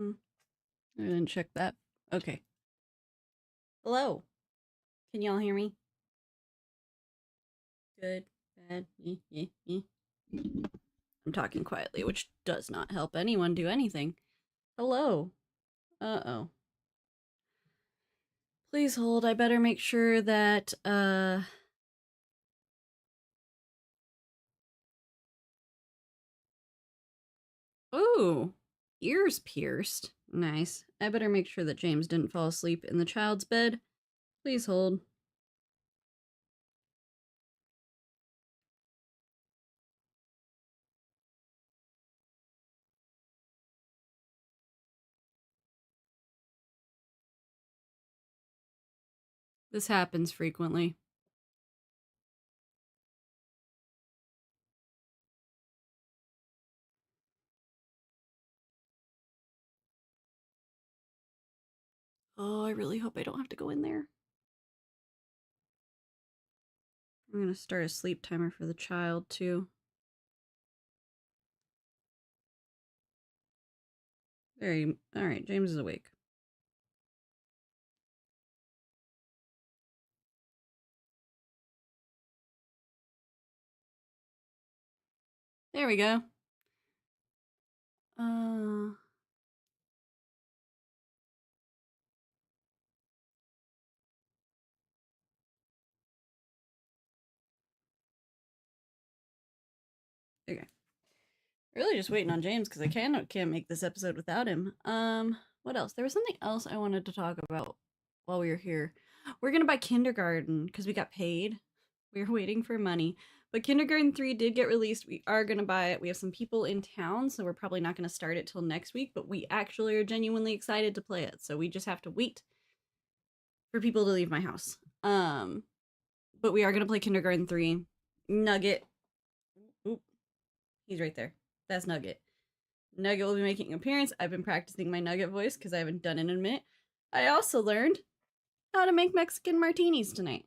I didn't check that. Okay. Hello. Can y'all hear me? Good. Bad. I'm talking quietly, which does not help anyone do anything. Hello. Uh-oh. Please hold. I better make sure that, Ooh. Ears pierced. Nice. I better make sure that James didn't fall asleep in the child's bed. Please hold. This happens frequently. Oh, I really hope I don't have to go in there. I'm gonna start a sleep timer for the child, too. Alright, James is awake. There we go. Okay. Really just waiting on James because I can't make this episode without him. What else? There was something else I wanted to talk about while we were here. We're gonna buy kindergarten because we got paid. We were waiting for money. But Kindergarten 3 did get released. We are gonna buy it. We have some people in town, so we're probably not gonna start it till next week, but we actually are genuinely excited to play it. So we just have to wait for people to leave my house. But we are gonna play Kindergarten 3. Nugget. Oop. He's right there. That's Nugget. Nugget will be making an appearance. I've been practicing my Nugget voice because I haven't done it in a minute. I also learned how to make Mexican martinis tonight.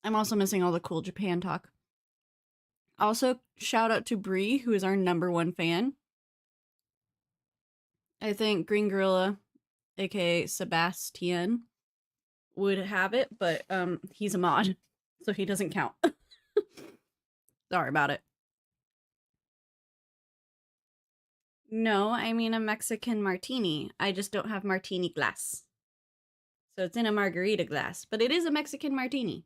I'm also missing all the cool Japan talk. Also, shout out to Bree, who is our #1 fan. I think Green Gorilla, aka Sebastian, would have it, but he's a mod, so he doesn't count. Sorry about it. No, I mean a Mexican martini. I just don't have martini glass. So it's in a margarita glass, but it is a Mexican martini.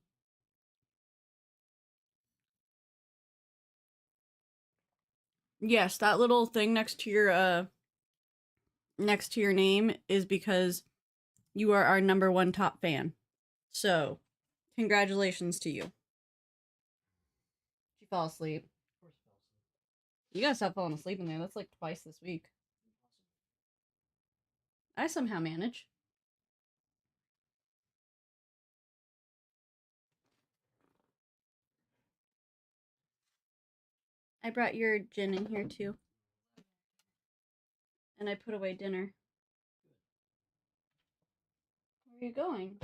Yes, that little thing next to your name is because you are our #1 top fan. So, congratulations to you. Did you fall asleep? You gotta stop falling asleep in there. That's like twice this week. I somehow manage. I brought your gin in here too. And I put away dinner. Where are you going?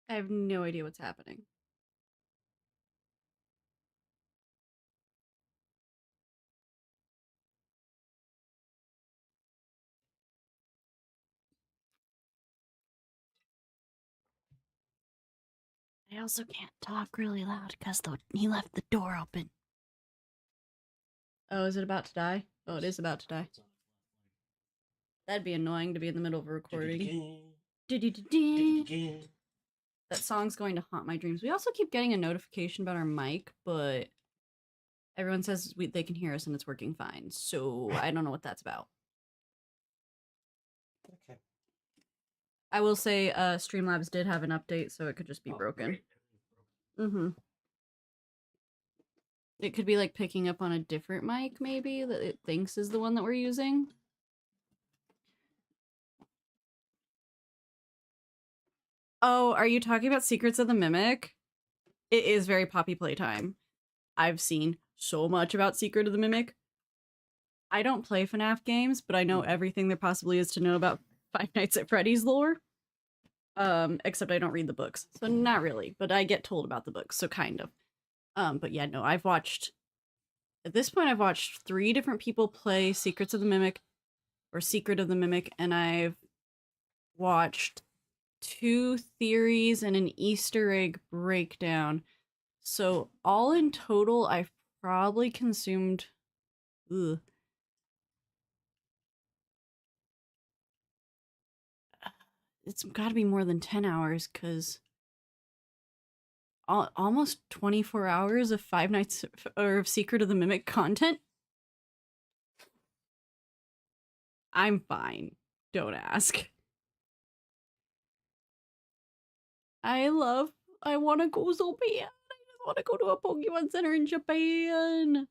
I have no idea what's happening. I also can't talk really loud because he left the door open. Oh, is it about to die? Oh, it is about to die. That'd be annoying to be in the middle of a recording. That song's going to haunt my dreams. We also keep getting a notification about our mic, but everyone says they can hear us and it's working fine. So I don't know what that's about. Okay. I will say Streamlabs did have an update, so it could just be broken. Mm-hmm. It could be like picking up on a different mic, maybe, that it thinks is the one that we're using. Oh, are you talking about Secrets of the Mimic? It is very Poppy Playtime. I've seen so much about Secret of the Mimic. I don't play FNAF games, but I know everything there possibly is to know about Five Nights at Freddy's lore. Except I don't read the books, so not really. But I get told about the books, so kind of. But yeah, no, I've watched. At this point, I've watched 3 different people play Secrets of the Mimic, or Secret of the Mimic, and I've watched 2 theories and an Easter egg breakdown. So all in total, I've probably consumed. Ugh, it's got to be more than 10 hours because almost 24 hours of Five Nights or of Secret of the Mimic content. I'm fine. Don't ask. I want to go so bad. I just want to go to a Pokemon Center in Japan.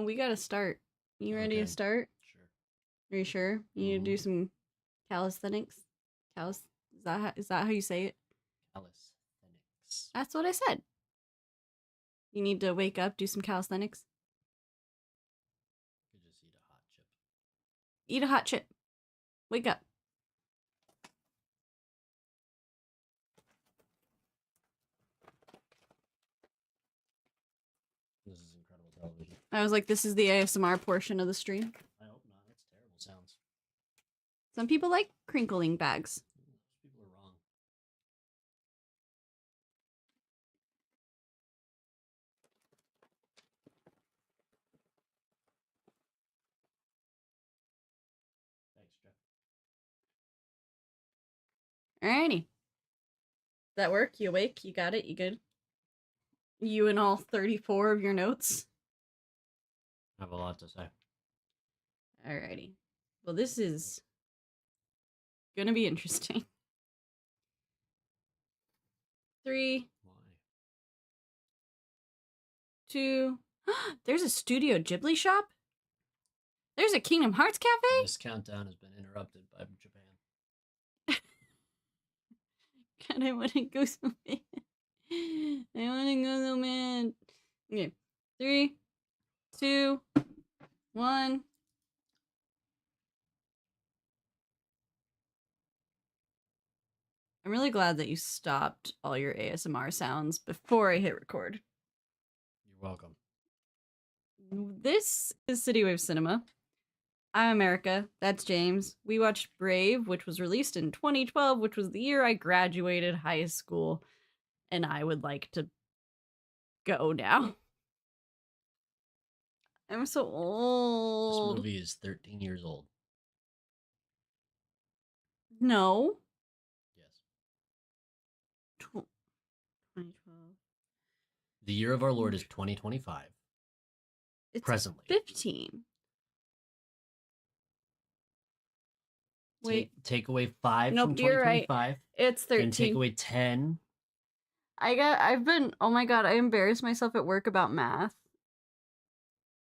We gotta start. You ready to start? Sure. Are you sure? You need to do some calisthenics? Is that how you say it? Calisthenics. That's what I said. You need to wake up, do some calisthenics. You could just eat a hot chip. Eat a hot chip. Wake up. This is incredible television. I was like, this is the ASMR portion of the stream. I hope not. That's terrible sounds. Some people like crinkling bags. Those people are wrong. Thanks, Jeff. Alrighty. That work? You awake? You got it? You good? You and all 34 of your notes? I have a lot to say. Alrighty. Well, this is gonna be interesting. 3, Why? 2. There's a Studio Ghibli shop? There's a Kingdom Hearts cafe? This countdown has been interrupted by Japan. God, I want to go so bad. I want to go so bad. Okay. 3, 2, 1. I'm really glad that you stopped all your ASMR sounds before I hit record. You're welcome. This is CityWavesCinema. I'm America. That's James. We watched Brave, which was released in 2012, which was the year I graduated high school. And I would like to go now. I'm so old. This movie is 13 years old. No. Yes. 2012. The year of our Lord is 2025. It's presently. 15. Wait. Take away 5 nope, from you're 2025. Right. It's 13. Then take away 10. Oh my god, I embarrassed myself at work about math.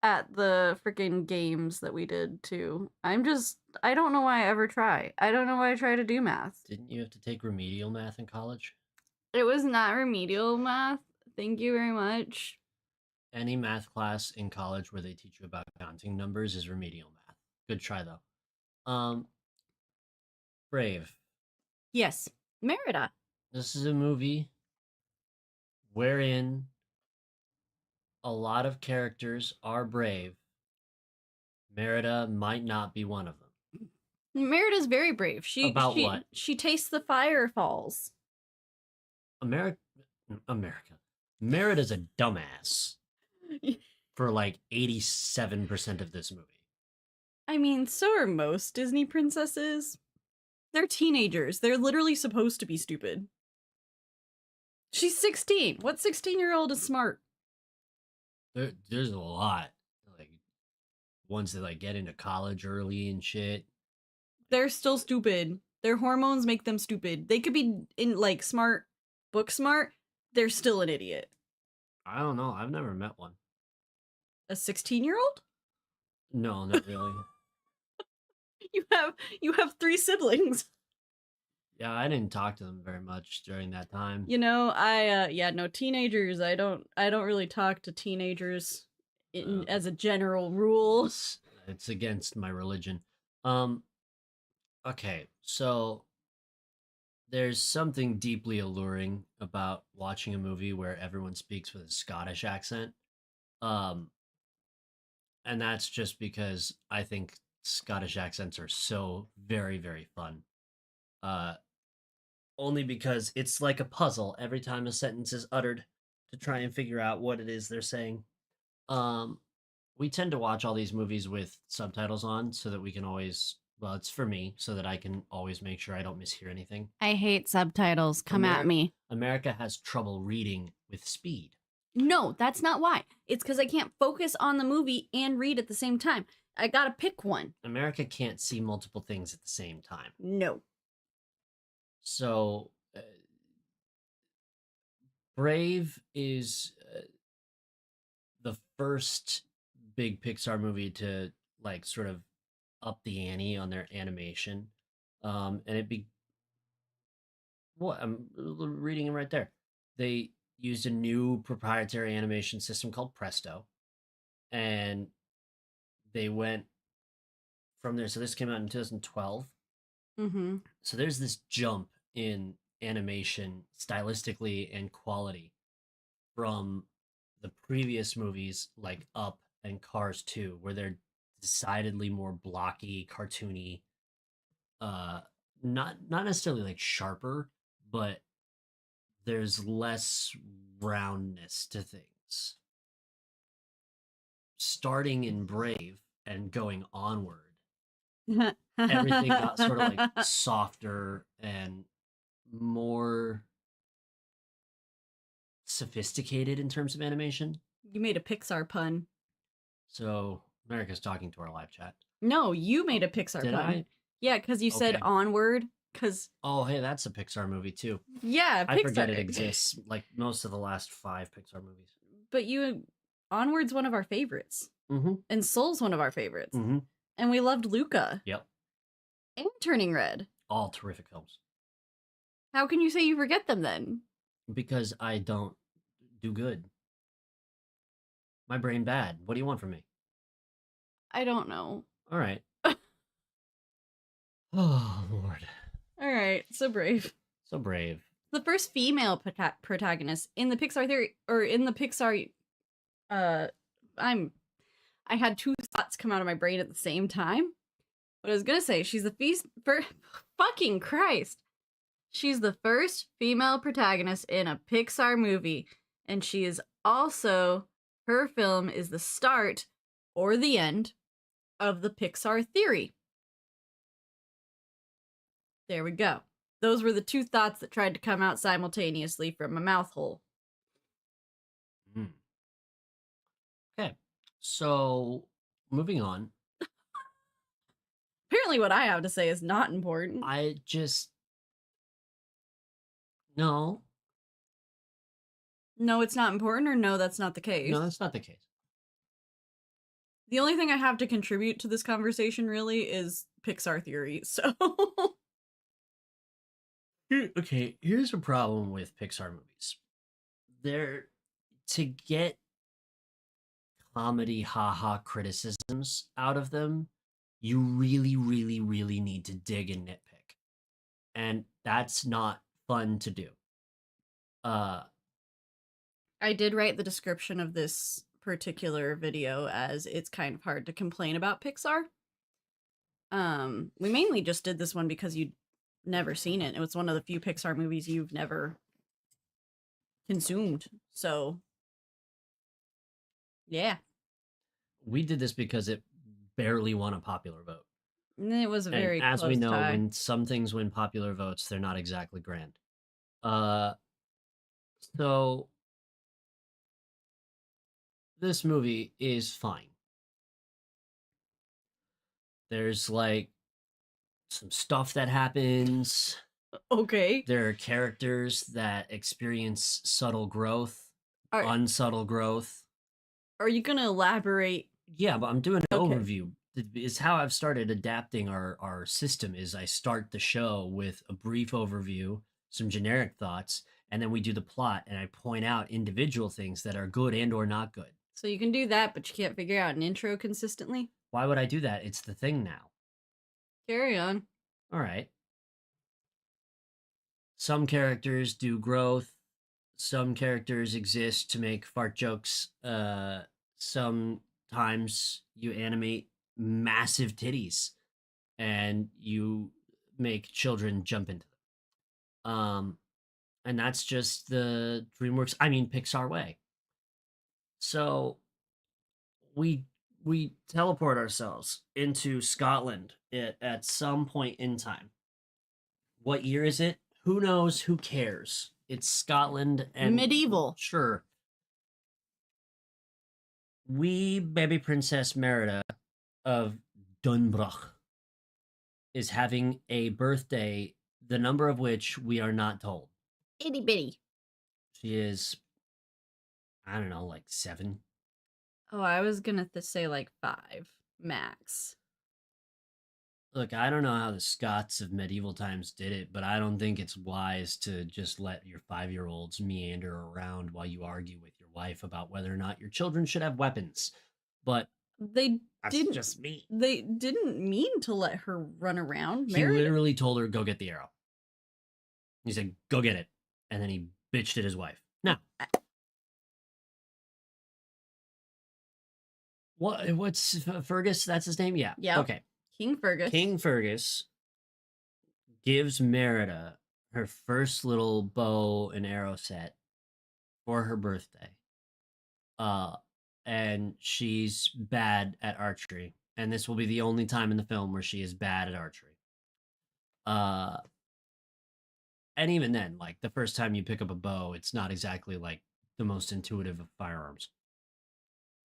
At the freaking games that we did too. I don't know why I ever try. I don't know why I try to do math. Didn't you have to take remedial math in college? It was not remedial math. Thank you very much. Any math class in college where they teach you about counting numbers is remedial math. Good try though. Brave. Yes. Merida. This is a movie wherein a lot of characters are brave. Merida might not be one of them. Merida's very brave. What? She tastes the firefalls. America. Merida's a dumbass for like 87% of this movie. I mean, so are most Disney princesses. They're teenagers. They're literally supposed to be stupid. She's 16. What 16-year-old is smart? There's a lot. Like, ones that like get into college early and shit. They're still stupid. Their hormones make them stupid. They could be in like smart, book smart. They're still an idiot. I don't know. I've never met one. A 16-year-old? No, not really. You have 3 siblings. Yeah, I didn't talk to them very much during that time. You know, no, teenagers, I don't really talk to teenagers as a general rule. It's against my religion. Um, okay, so there's something deeply alluring about watching a movie where everyone speaks with a Scottish accent. Um, and that's just because I think Scottish accents are so very, very fun. Uh, Only because it's like a puzzle every time a sentence is uttered to try and figure out what it is they're saying. Um, we tend to watch all these movies with subtitles on so that we can always, well, it's for me, so that I can always make sure I don't mishear anything. I hate subtitles. Come at me. America has trouble reading with speed. No, that's not why. It's because I can't focus on the movie and read at the same time. I gotta pick one. America can't see multiple things at the same time. No. So, Brave is the first big Pixar movie to like sort of up the ante on their animation. And what I'm reading it right there. They used a new proprietary animation system called Presto, and they went from there. So this came out in 2012. Mm-hmm. So there's this jump in animation stylistically and quality from the previous movies like Up and Cars 2, where they're decidedly more blocky, cartoony, not necessarily like sharper, but there's less roundness to things. Starting in Brave and going onward, everything got sort of like softer and more sophisticated in terms of animation. You made a Pixar pun. So America's talking to our live chat. No, you made a Pixar Did pun. I? Yeah, because you said Okay. onward. Because Oh, hey, that's a Pixar movie too. yeah, I Pixar. forget it exists. Like most of the last 5 Pixar movies. But Onward's one of our favorites, Mm-hmm. and Soul's one of our favorites, Mm-hmm. and we loved Luca Yep. and Turning Red. All terrific films. How can you say you forget them then? Because I don't do good. My brain bad. What do you want from me? I don't know. All right. Oh, Lord. All right, so Brave. So Brave. The first female protagonist in the Pixar theory, or in the Pixar, I had two thoughts come out of my brain at the same time. What I was gonna say, she's the fucking Christ. She's the first female protagonist in a Pixar movie, and she is also, her film is the start or the end of the Pixar theory. There we go. Those were the two thoughts that tried to come out simultaneously from my mouth hole. Okay. So, moving on. Apparently what I have to say is not important. No. No, it's not important, or no, that's not the case? No, that's not the case. The only thing I have to contribute to this conversation really is Pixar theory, so... Okay, here's a problem with Pixar movies. To get comedy haha criticisms out of them, you really, really, really need to dig and nitpick. And that's not fun to do. I did write the description of this particular video as it's kind of hard to complain about Pixar. We mainly just did this one because you'd never seen it. It was one of the few Pixar movies you've never consumed. So, yeah. We did this because it barely won a popular vote. It was a very as we know, tie. when some things win popular votes, they're not exactly grand. So this movie is fine. There's like some stuff that happens. Okay. There are characters that experience subtle growth, unsubtle growth. Are you gonna elaborate? Yeah, but I'm doing an overview. is how I've started adapting our system. Is I start the show with a brief overview, some generic thoughts, and then we do the plot, and I point out individual things that are good and or not good. So you can do that, but you can't figure out an intro consistently? Why would I do that? It's the thing now. Carry on. All right. Some characters do growth. Some characters exist to make fart jokes. Sometimes you animate massive titties and you make children jump into them. And that's just the Pixar way. So we teleport ourselves into Scotland at some point in time. What year is it? Who knows? Who cares? It's Scotland and medieval. Sure. Wee baby Princess Merida of Dunbruch is having a birthday, the number of which we are not told. Itty bitty. She is, I don't know, like 7. Oh, I was gonna say like 5 max. Look, I don't know how the Scots of medieval times did it, but I don't think it's wise to just let your 5-year-olds meander around while you argue with your wife about whether or not your children should have weapons. But they didn't just me. They didn't mean to let her run around. He literally told her, go get the arrow. He said, go get it. And then he bitched at his wife. Now, what's Fergus? That's his name? Yeah. Yeah. Okay. King Fergus. King Fergus gives Merida her first little bow and arrow set for her birthday. And she's bad at archery. And this will be the only time in the film where she is bad at archery. And even then, like the first time you pick up a bow, it's not exactly like the most intuitive of firearms.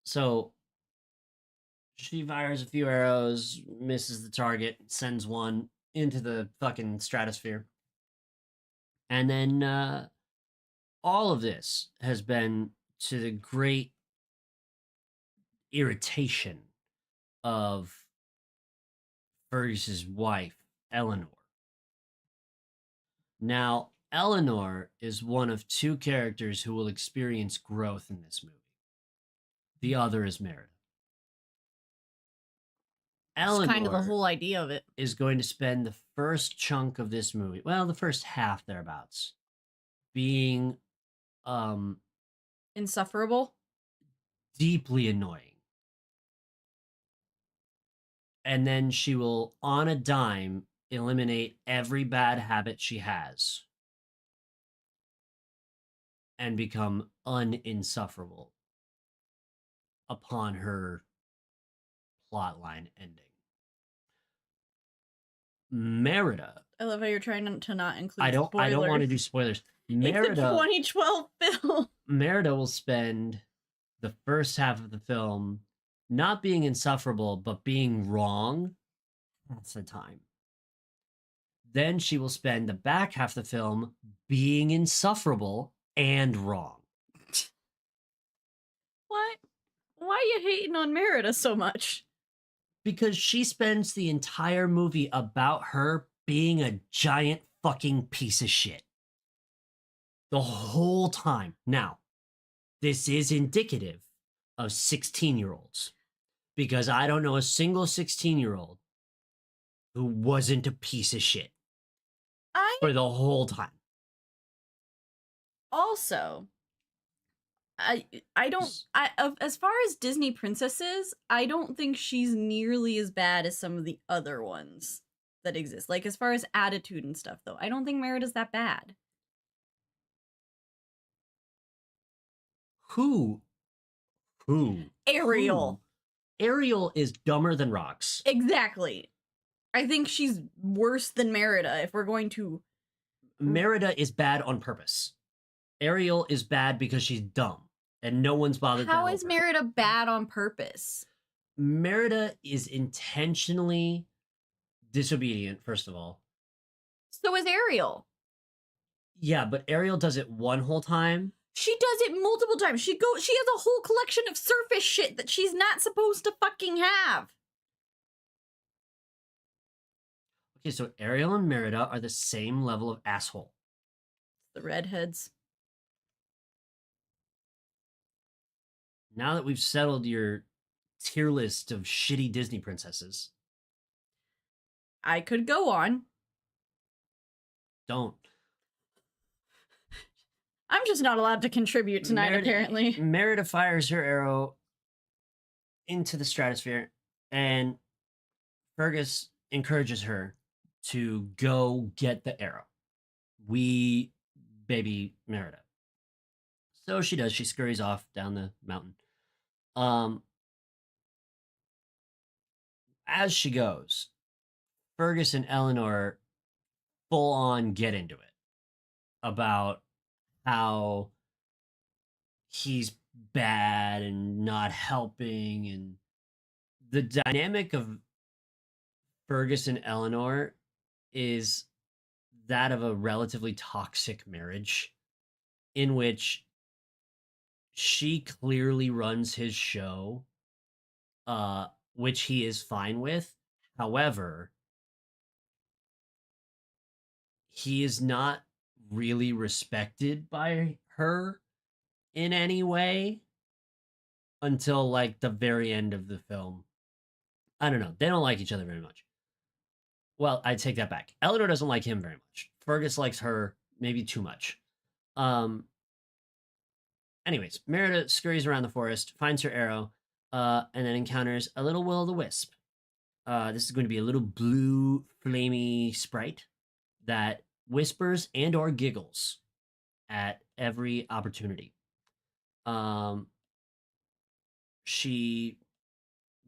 So she fires a few arrows, misses the target, sends one into the fucking stratosphere. And then all of this has been to the great irritation of Fergus's wife, Eleanor. Now, Eleanor is one of 2 characters who will experience growth in this movie. The other is Merida. Eleanor it's kind of the whole idea of it. Is going to spend the first chunk of this movie, well, the first half thereabouts, being insufferable, deeply annoying. And then she will, on a dime, eliminate every bad habit she has and become uninsufferable upon her plotline ending. Merida. I love how you're trying to not include spoilers. I don't want to do spoilers. Merida, it's a 2012 film. Merida will spend the first half of the film not being insufferable, but being wrong. That's the time. Then she will spend the back half of the film being insufferable and wrong. What? Why are you hating on Merida so much? Because she spends the entire movie about her being a giant fucking piece of shit. The whole time. Now, this is indicative of 16-year-olds. Because I don't know a single 16-year-old who wasn't a piece of shit for the whole time. Also, as far as Disney princesses, I don't think she's nearly as bad as some of the other ones that exist. Like, as far as attitude and stuff, though, I don't think Merida's that bad. Who? Ariel. Ariel is dumber than rocks. Exactly. I think she's worse than Merida if we're going to... Merida is bad on purpose. Ariel is bad because she's dumb. And no one's bothered. How is Merida bad on purpose? Merida is intentionally disobedient, first of all. So is Ariel. Yeah, but Ariel does it one whole time. She does it multiple times. She has a whole collection of surface shit that she's not supposed to fucking have. Okay, so Ariel and Merida are the same level of asshole. The redheads. Now that we've settled your tier list of shitty Disney princesses, I could go on. don't. I'm just not allowed to contribute tonight, apparently. Merida fires her arrow into the stratosphere, and Fergus encourages her to go get the arrow. We baby Merida. So she does. She scurries off down the mountain. Um, as she goes, Fergus and Eleanor full on get into it about how he's bad and not helping, and the dynamic of Fergus and Eleanor is that of a relatively toxic marriage in which she clearly runs his show, which he is fine with. However, he is not really respected by her in any way until like the very end of the film. I don't know. They don't like each other very much. Well, I take that back. Eleanor doesn't like him very much. Fergus likes her maybe too much. Um Anyways, Merida scurries around the forest, finds her arrow, and then encounters a little will-o'-the-wisp. This is going to be a little blue, flamey sprite that whispers and or giggles at every opportunity. Um, she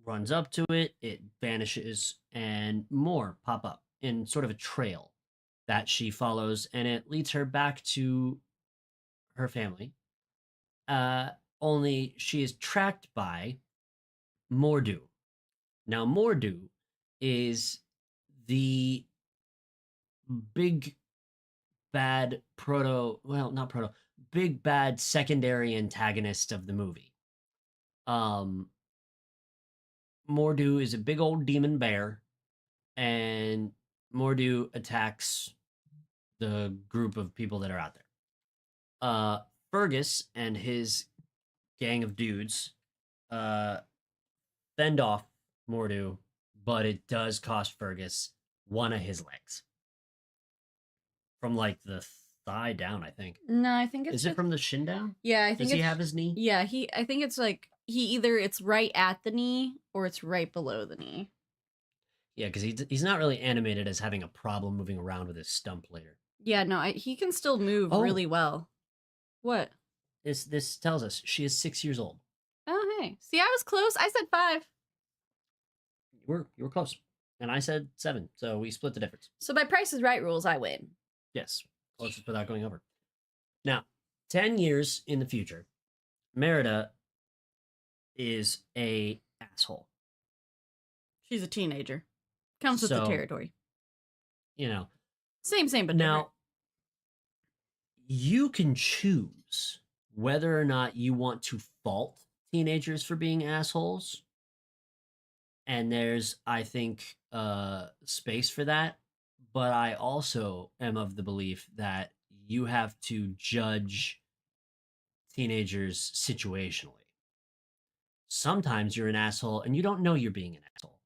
runs up to it, it vanishes, and more pop up in sort of a trail that she follows, and it leads her back to her family. Uh, Only she is tracked by Mordu. Now, Mordu is the big bad not proto, big bad secondary antagonist of the movie. Um, Mordu is a big old demon bear, and Mordu attacks the group of people that are out there. Fergus and his gang of dudes uh, fend off Mordu, but it does cost Fergus one of his legs from like the thigh down. I think. No, I think it's Is it from the shin down? Yeah, I think Does he have his knee? Yeah, I think it's like it's right at the knee or it's right below the knee. Yeah, because he's not really animated as having a problem moving around with his stump later. Yeah, no, he can still move really well. What? This tells us she is 6 years old. Oh, hey. See, I was close. I said 5. You were close, and I said 7, so we split the difference. So by Price is Right rules, I win. Yes, closest without going over. Now, 10 years in the future, Merida is a asshole. She's a teenager. Comes with the territory. You know. Same, but now different. You can choose whether or not you want to fault teenagers for being assholes. And there's, I think, space for that. But I also am of the belief that you have to judge teenagers situationally. Sometimes you're an asshole and you don't know you're being an asshole.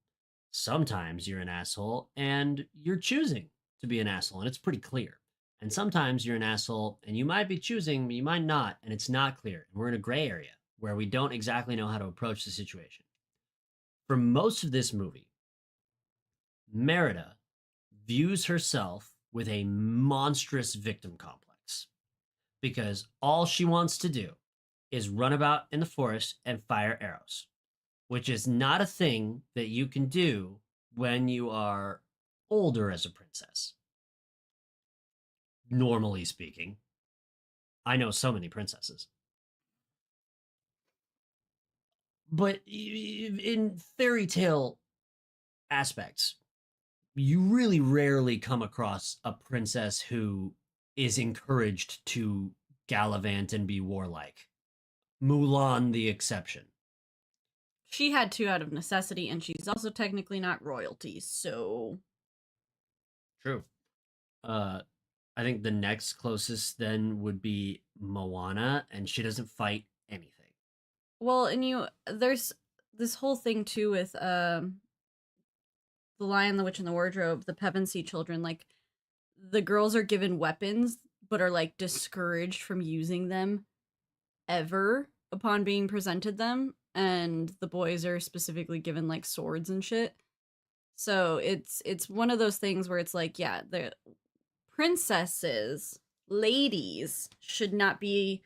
Sometimes you're an asshole and you're choosing to be an asshole, and it's pretty clear. And sometimes you're an asshole and you might be choosing, but you might not, and it's not clear. And we're in a gray area where we don't exactly know how to approach the situation. For most of this movie, Merida views herself with a monstrous victim complex because all she wants to do is run about in the forest and fire arrows, which is not a thing that you can do when you are older as a princess. Normally speaking, I know so many princesses. But in fairy tale aspects, you really rarely come across a princess who is encouraged to gallivant and be warlike. Mulan, the exception. She had to out of necessity, and she's also technically not royalty, so. True. Uh, I think the next closest then would be Moana, and she doesn't fight anything. Well, and there's this whole thing too with the Lion, the Witch, and the Wardrobe, the Pevensey children. Like the girls are given weapons, but are like discouraged from using them ever upon being presented them, and the boys are specifically given like swords and shit. So it's one of those things where it's like, yeah, the princesses, ladies should not be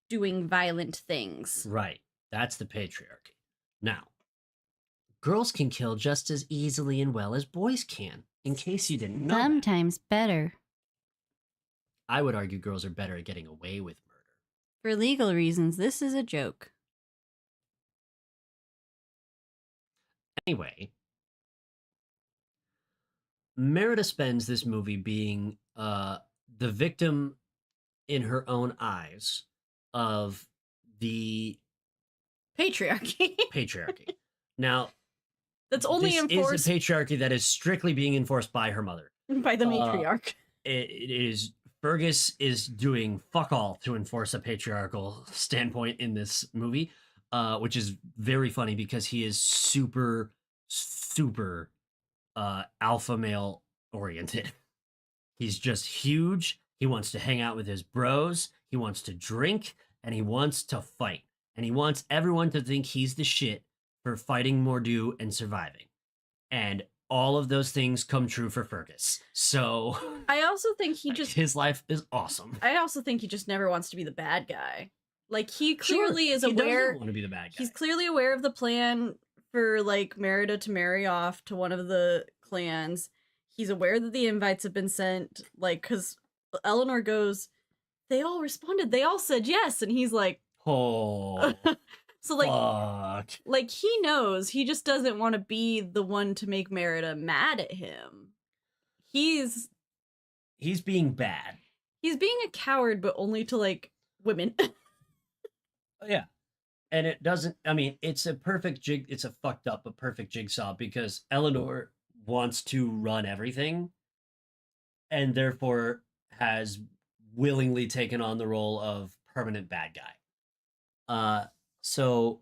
doing violent things. Right. That's the patriarchy. Now, girls can kill just as easily and well as boys can, in case you didn't know. Sometimes better. I would argue girls are better at getting away with murder. For legal reasons, this is a joke. Anyway, Merida spends this movie being the victim in her own eyes of the Patriarchy. patriarchy. Now, That's only this enforced is a patriarchy that is strictly being enforced by her mother. by the matriarch. It is Fergus is doing fuck all to enforce a patriarchal standpoint in this movie, which is very funny because he is super alpha male oriented. He's just huge. He wants to hang out with his bros. He wants to drink and he wants to fight. And he wants everyone to think he's the shit for fighting Mordu and surviving. And all of those things come true for Fergus. So I also think his life is awesome. I also think he just never wants to be the bad guy. Like he clearly Sure, is he aware doesn't want to be the bad guy. He's clearly aware of the plan for like Merida to marry off to one of the clans. He's aware that the invites have been sent, like, because Eleanor goes, they all responded, they all said yes, and he's like, oh, so like, fuck. like he knows, he just doesn't want to be the one to make Merida mad at him. He's being bad. He's being a coward, but only to like women. Yeah. And it doesn't, I mean, it's a fucked up but perfect jigsaw because Eleanor wants to run everything and therefore has willingly taken on the role of permanent bad guy. So,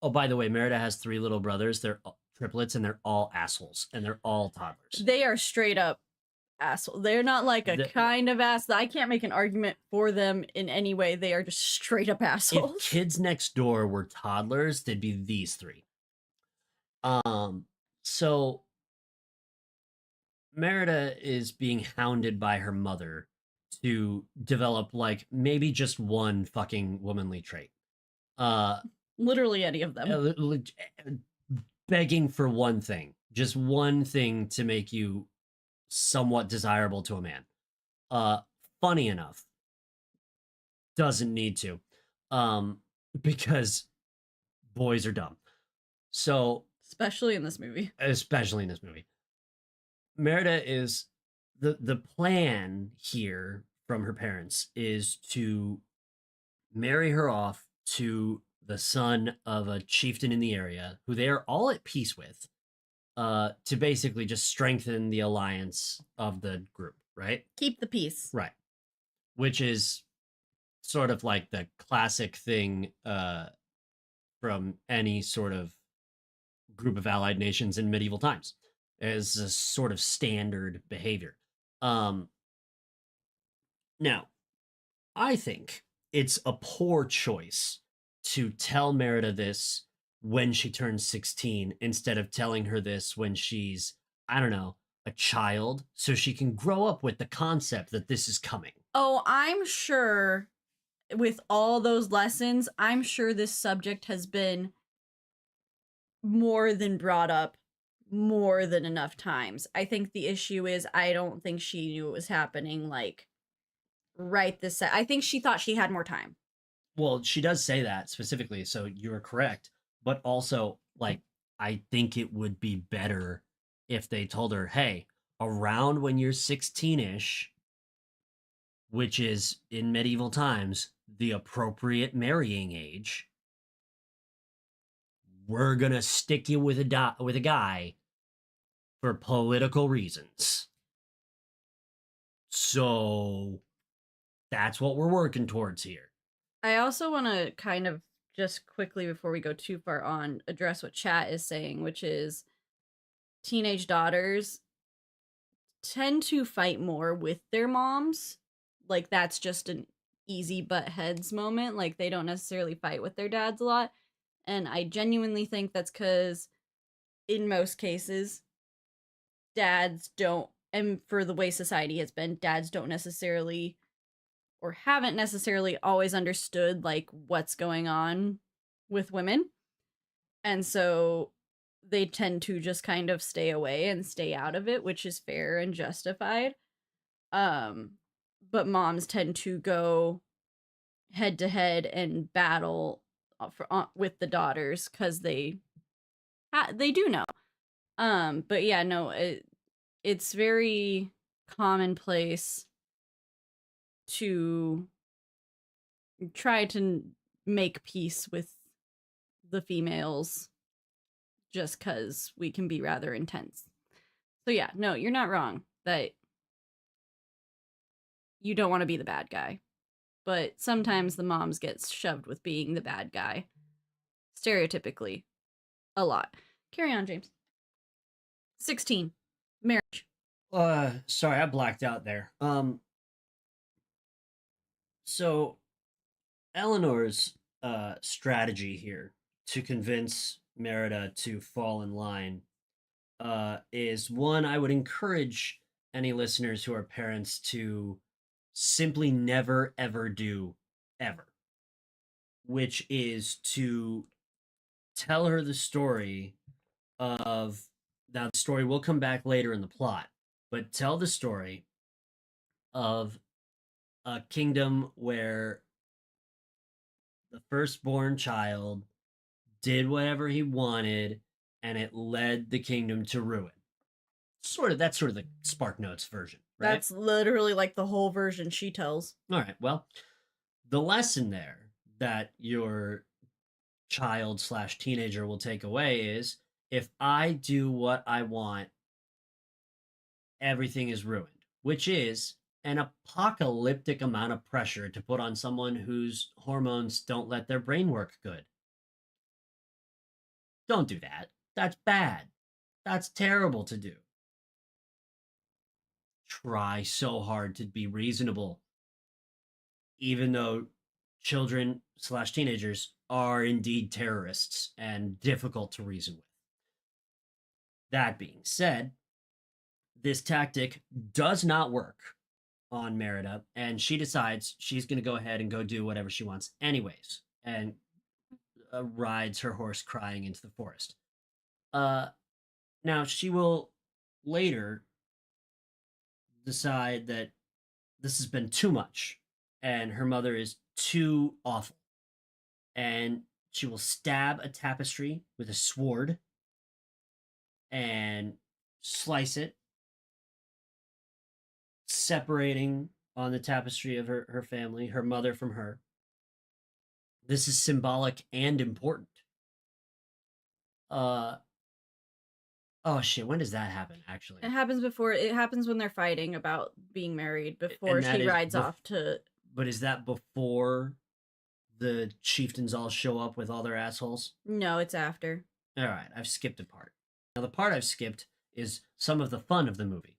oh, by the way, Merida has 3 little brothers. They're triplets and they're all assholes and they're all toddlers. They are straight up asshole. They're not like a kind of ass. I can't make an argument for them in any way. They are just straight up assholes. If kids next door were toddlers, they'd be these 3. So Merida is being hounded by her mother to develop like maybe just one fucking womanly trait. Literally any of them. Begging for one thing, just one thing to make you somewhat desirable to a man. Funny enough, doesn't need to, because boys are dumb. So especially in this movie. Merida is the plan here from her parents is to marry her off to the son of a chieftain in the area who they are all at peace with, to basically just strengthen the alliance of the group, right? Keep the peace. Right. Which is sort of like the classic thing from any sort of group of allied nations in medieval times as a sort of standard behavior. Now, I think it's a poor choice to tell Merida this when she turns 16 instead of telling her this when she's, I don't know, a child, so she can grow up with the concept that this is coming. Oh, I'm sure with all those lessons, I'm sure this subject has been more than brought up more than enough times. I think the issue is I don't think she knew it was happening like right this I think she thought she had more time. Well, she does say that specifically, so you're correct. But also, like, I think it would be better if they told her, hey, around when you're 16-ish, which is in medieval times the appropriate marrying age, we're gonna stick you with a guy for political reasons. So that's what we're working towards here. I also want to kind of just quickly before we go too far on address what chat is saying, which is teenage daughters tend to fight more with their moms. Like that's just an easy butt heads moment. Like they don't necessarily fight with their dads a lot. And I genuinely think that's because in most cases, dads don't, and for the way society has been, dads don't necessarily or haven't necessarily always understood like what's going on with women. And so they tend to just kind of stay away and stay out of it, which is fair and justified. Um but moms tend to go head to head and battle with the daughters cuz they do know. But yeah, no, it's very commonplace to try to make peace with the females just because we can be rather intense. So yeah, no, you're not wrong that you don't want to be the bad guy, but sometimes the moms get shoved with being the bad guy, stereotypically, a lot. Carry on, James. 16. Marriage. Sorry, I blacked out there. So Eleanor's strategy here to convince Merida to fall in line is one I would encourage any listeners who are parents to simply never ever do ever, which is to tell her the story of now the story will come back later in the plot, but tell the story of a kingdom where the firstborn child did whatever he wanted and it led the kingdom to ruin. That's sort of the Spark Notes version, right? That's literally like the whole version she tells. All right. Well, the lesson there that your child slash teenager will take away is if I do what I want, everything is ruined, which is an apocalyptic amount of pressure to put on someone whose hormones don't let their brain work good. Don't do that. That's bad. That's terrible to do. Try so hard to be reasonable, even though children slash teenagers are indeed terrorists and difficult to reason with. That being said, this tactic does not work on Merida, and she decides she's going to go ahead and go do whatever she wants, anyways, and rides her horse crying into the forest. Now, she will later decide that this has been too much and her mother is too awful. And she will stab a tapestry with a sword and slice it, separating on the tapestry of her family, her mother from her. This is symbolic and important. Uh oh shit, when does that happen actually? It happens when they're fighting about being married before And that she is rides off to. But is that before the chieftains all show up with all their assholes? No, it's after. All right, I've skipped a part. Now, the part I've skipped is some of the fun of the movie,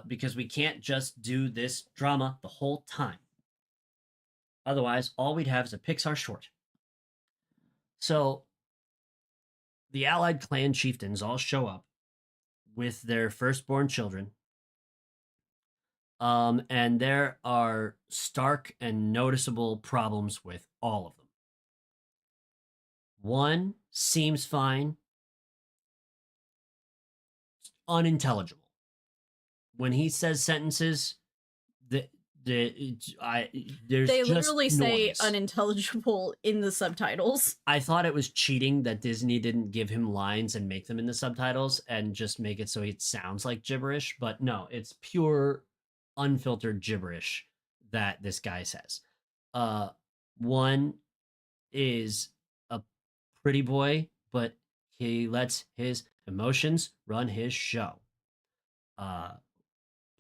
because we can't just do this drama the whole time. Otherwise, all we'd have is a Pixar short. So, the allied clan chieftains all show up with their firstborn children, and there are stark and noticeable problems with all of them. One seems fine, unintelligible. When he says sentences, the there's They just literally say noise. unintelligible in the subtitles. I thought it was cheating that Disney didn't give him lines and make them in the subtitles and just make it so it sounds like gibberish, but no, it's pure unfiltered gibberish that this guy says. One is a pretty boy, but he lets his emotions run his show.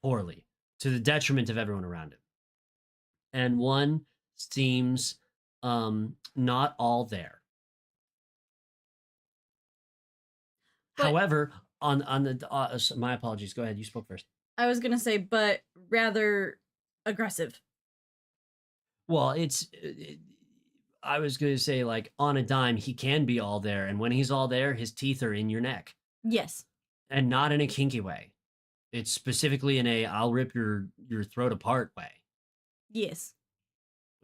Poorly. to the detriment of everyone around him. And one seems not all there. But However, on the my apologies. Go ahead. You spoke first. I was gonna say, but rather aggressive. Well, I was going to say, like, on a dime, he can be all there. And when he's all there, his teeth are in your neck. Yes. And not in a kinky way. It's specifically in a I'll rip your throat apart way. Yes.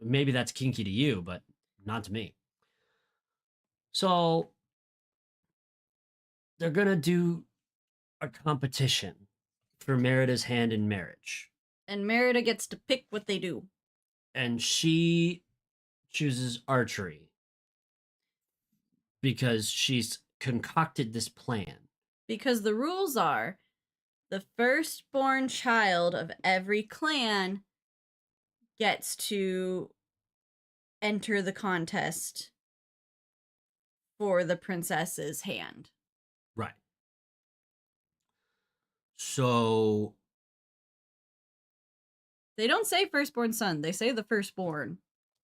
Maybe that's kinky to you, but not to me. So they're going to do a competition for Merida's hand in marriage. And Merida gets to pick what they do. And she chooses archery because she's concocted this plan. Because the rules are the firstborn child of every clan gets to enter the contest for the princess's hand. Right. So they don't say firstborn son, they say the firstborn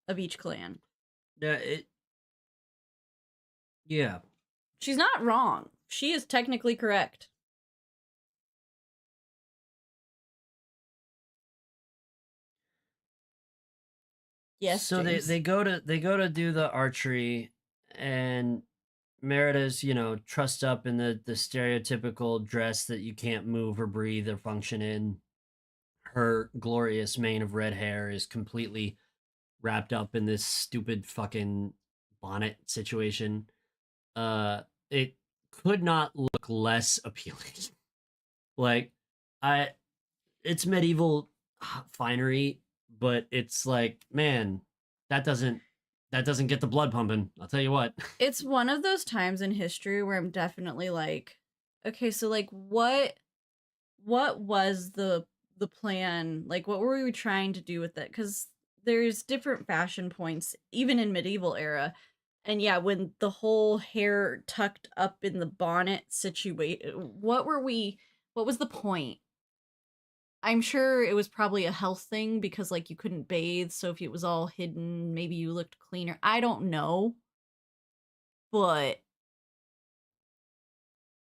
of each clan. Yeah. She's not wrong. She is technically correct. Yes. So James. they go to do the archery, and Merida's, trussed up in the stereotypical dress that you can't move or breathe or function in. Her glorious mane of red hair is completely wrapped up in this stupid fucking bonnet situation. It could not look less appealing. Like, it's medieval finery, but it's like, man, that doesn't get the blood pumping. I'll tell you what. It's one of those times in history where I'm definitely like, okay, so like what was the plan? Like, what were we trying to do with it? Because there's different fashion points even in medieval era. And yeah, when the whole hair tucked up in the bonnet situation, what was the point? I'm sure it was probably a health thing because like you couldn't bathe, so if it was all hidden, maybe you looked cleaner. I don't know. But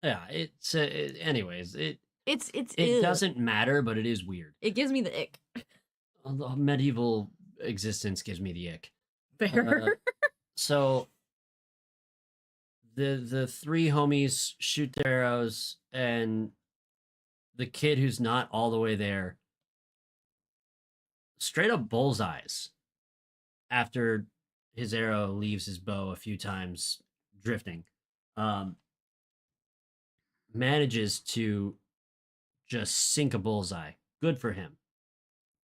Yeah, it's anyways, it ew. doesn't matter, but it is weird. It gives me the ick. The medieval existence gives me the ick. Fair. So the three homies shoot their arrows, and the kid who's not all the way there straight up bullseyes after his arrow leaves his bow a few times drifting. Manages to just sink a bullseye. Good for him.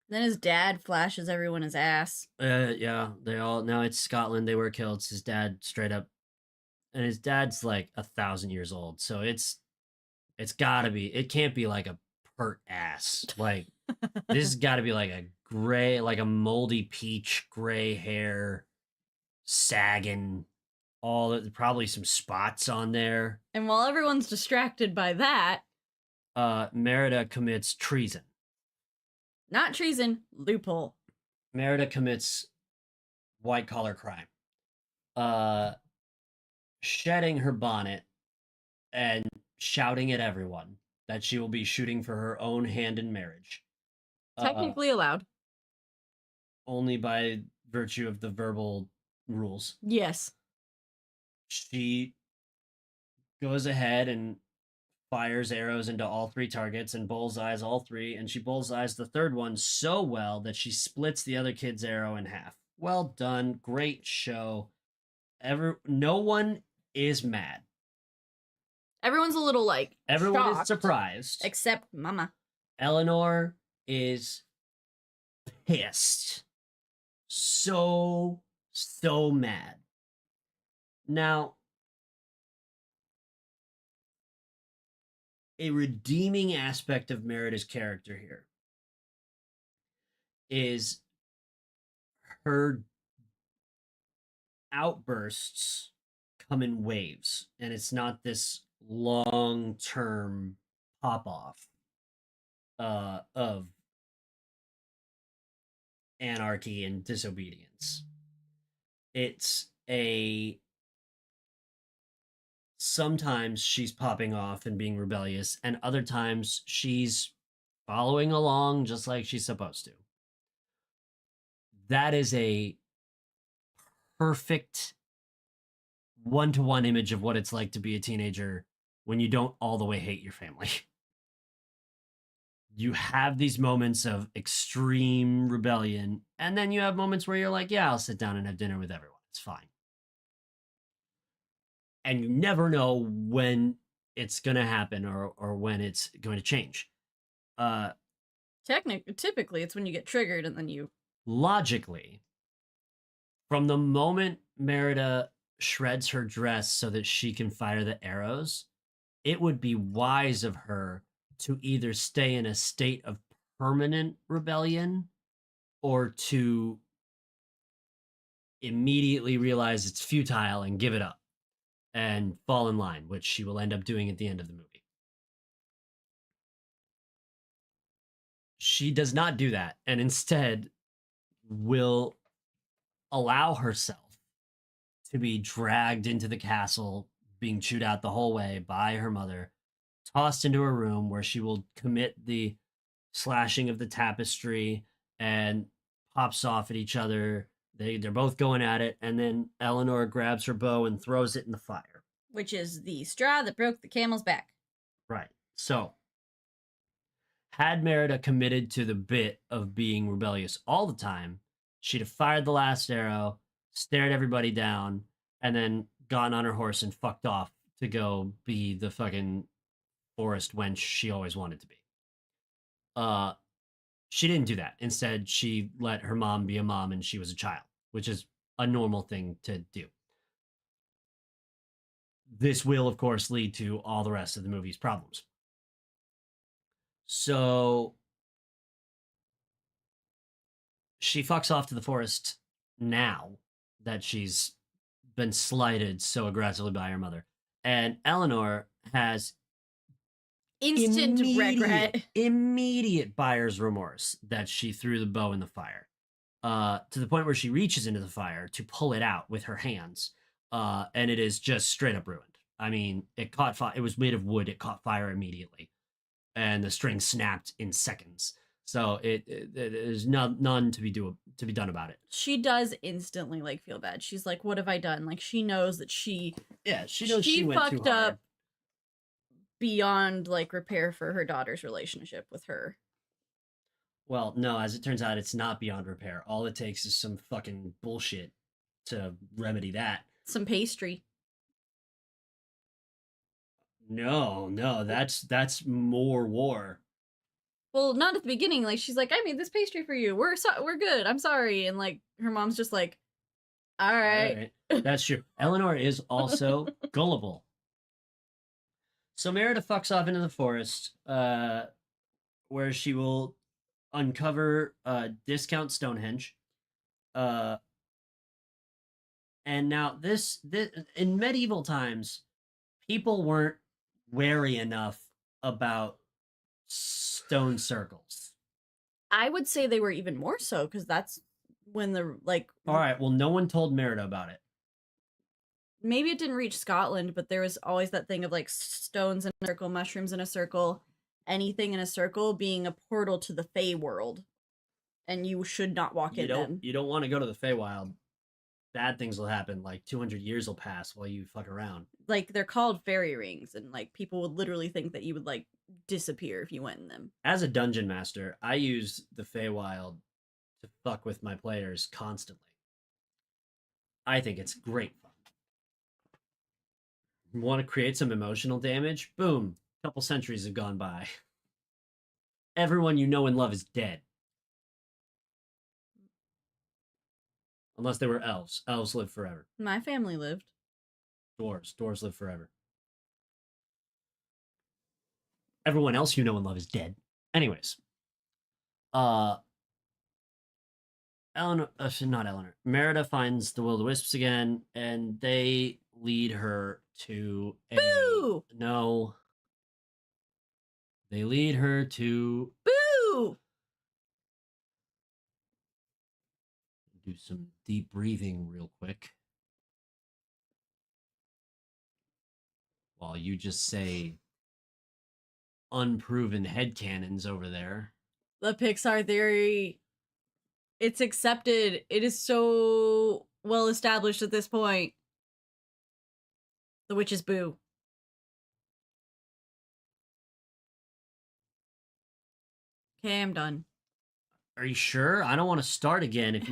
Then his dad flashes everyone his ass. Yeah, they all now it's Scotland. They were killed. It's his dad straight up, and his dad's like 1,000 years old. So it's gotta be. It can't be like a pert ass. Like this has got to be like a gray, like a moldy peach, gray hair, sagging. Probably some spots on there. And while everyone's distracted by that, Merida commits treason. Not treason, loophole. Merida commits white collar crime. Shedding her bonnet and shouting at everyone that she will be shooting for her own hand in marriage. Technically allowed. Only by virtue of the verbal rules. Yes. She goes ahead and fires arrows into all three targets and bullseyes all three, and she bullseyes the third one so well that she splits the other kid's arrow in half. Well done. Great show. No one is mad. Everyone's a little like everyone shocked, is surprised. Except Mama. Eleanor is pissed. So mad. Now, a redeeming aspect of Merida's character here is her outbursts come in waves, and it's not this long-term pop-off of anarchy and disobedience. It's a sometimes she's popping off and being rebellious, and other times she's following along just like she's supposed to. That is a perfect one-to-one image of what it's like to be a teenager when you don't all the way hate your family. You have these moments of extreme rebellion, and then you have moments where you're like, yeah, I'll sit down and have dinner with everyone. It's fine. And you never know when it's going to happen or when it's going to change. Uh, Typically, it's when you get triggered and then you. Logically, from the moment Merida shreds her dress so that she can fire the arrows, it would be wise of her to either stay in a state of permanent rebellion or to immediately realize it's futile and give it up and fall in line, which she will end up doing at the end of the movie. She does not do that and instead will allow herself to be dragged into the castle, being chewed out the whole way by her mother, tossed into a room where she will commit the slashing of the tapestry and pops off at each other. They're both going at it, and then Eleanor grabs her bow and throws it in the fire. Which is the straw that broke the camel's back. Right. So, had Merida committed to the bit of being rebellious all the time, she'd have fired the last arrow, stared everybody down, and then gotten on her horse and fucked off to go be the fucking forest wench she always wanted to be. Uh, she didn't do that. Instead, she let her mom be a mom and she was a child, which is a normal thing to do. This will, of course, lead to all the rest of the movie's problems. So she fucks off to the forest now that she's been slighted so aggressively by her mother. And Eleanor has instant regret. Immediate buyer's remorse that she threw the bow in the fire. To the point where she reaches into the fire to pull it out with her hands. And it is just straight up ruined. I mean, it caught fire. It was made of wood. It caught fire immediately. And the string snapped in seconds. So there's none to be done about it. She does instantly like feel bad. She's like, "What have I done?" Like she knows that she knows she went fucked too hard. up beyond like repair for her daughter's relationship with her. Well, no, as it turns out, it's not beyond repair. All it takes is some fucking bullshit to remedy that. Some pastry. No, that's more war. Well, not at the beginning. Like she's like, "I made this pastry for you. We're good. I'm sorry." And like her mom's just like, "All right." That's true. Eleanor is also gullible. So Merida fucks off into the forest, where she will uncover discount Stonehenge. And now this in medieval times, people weren't wary enough about stone circles. I would say they were even more so because that's when the like. All right, well, no one told Merida about it. Maybe it didn't reach Scotland, but there was always that thing of like stones in a circle, mushrooms in a circle, anything in a circle being a portal to the Fey world, and you should not walk in them. You don't want to go to the Feywild. Bad things will happen. Like 200 years will pass while you fuck around. Like they're called fairy rings, and like people would literally think that you would like disappear if you went in them. As a dungeon master, I use the Feywild to fuck with my players constantly. I think it's great fun. You want to create some emotional damage? Boom. A couple centuries have gone by. Everyone you know and love is dead. Unless they were elves. Elves live forever. My family lived. Dwarves live forever. Everyone else you know and love is dead. Anyways. Not Eleanor. Merida finds the will-o-wisps again, and they lead her to a... Boo! No. They lead her to... Boo! do some deep breathing real quick while you just say unproven headcanons over there. The Pixar theory, it's accepted. It is so well established at this point. The witch is Boo. Okay, I'm done. Are you sure? I don't want to start again if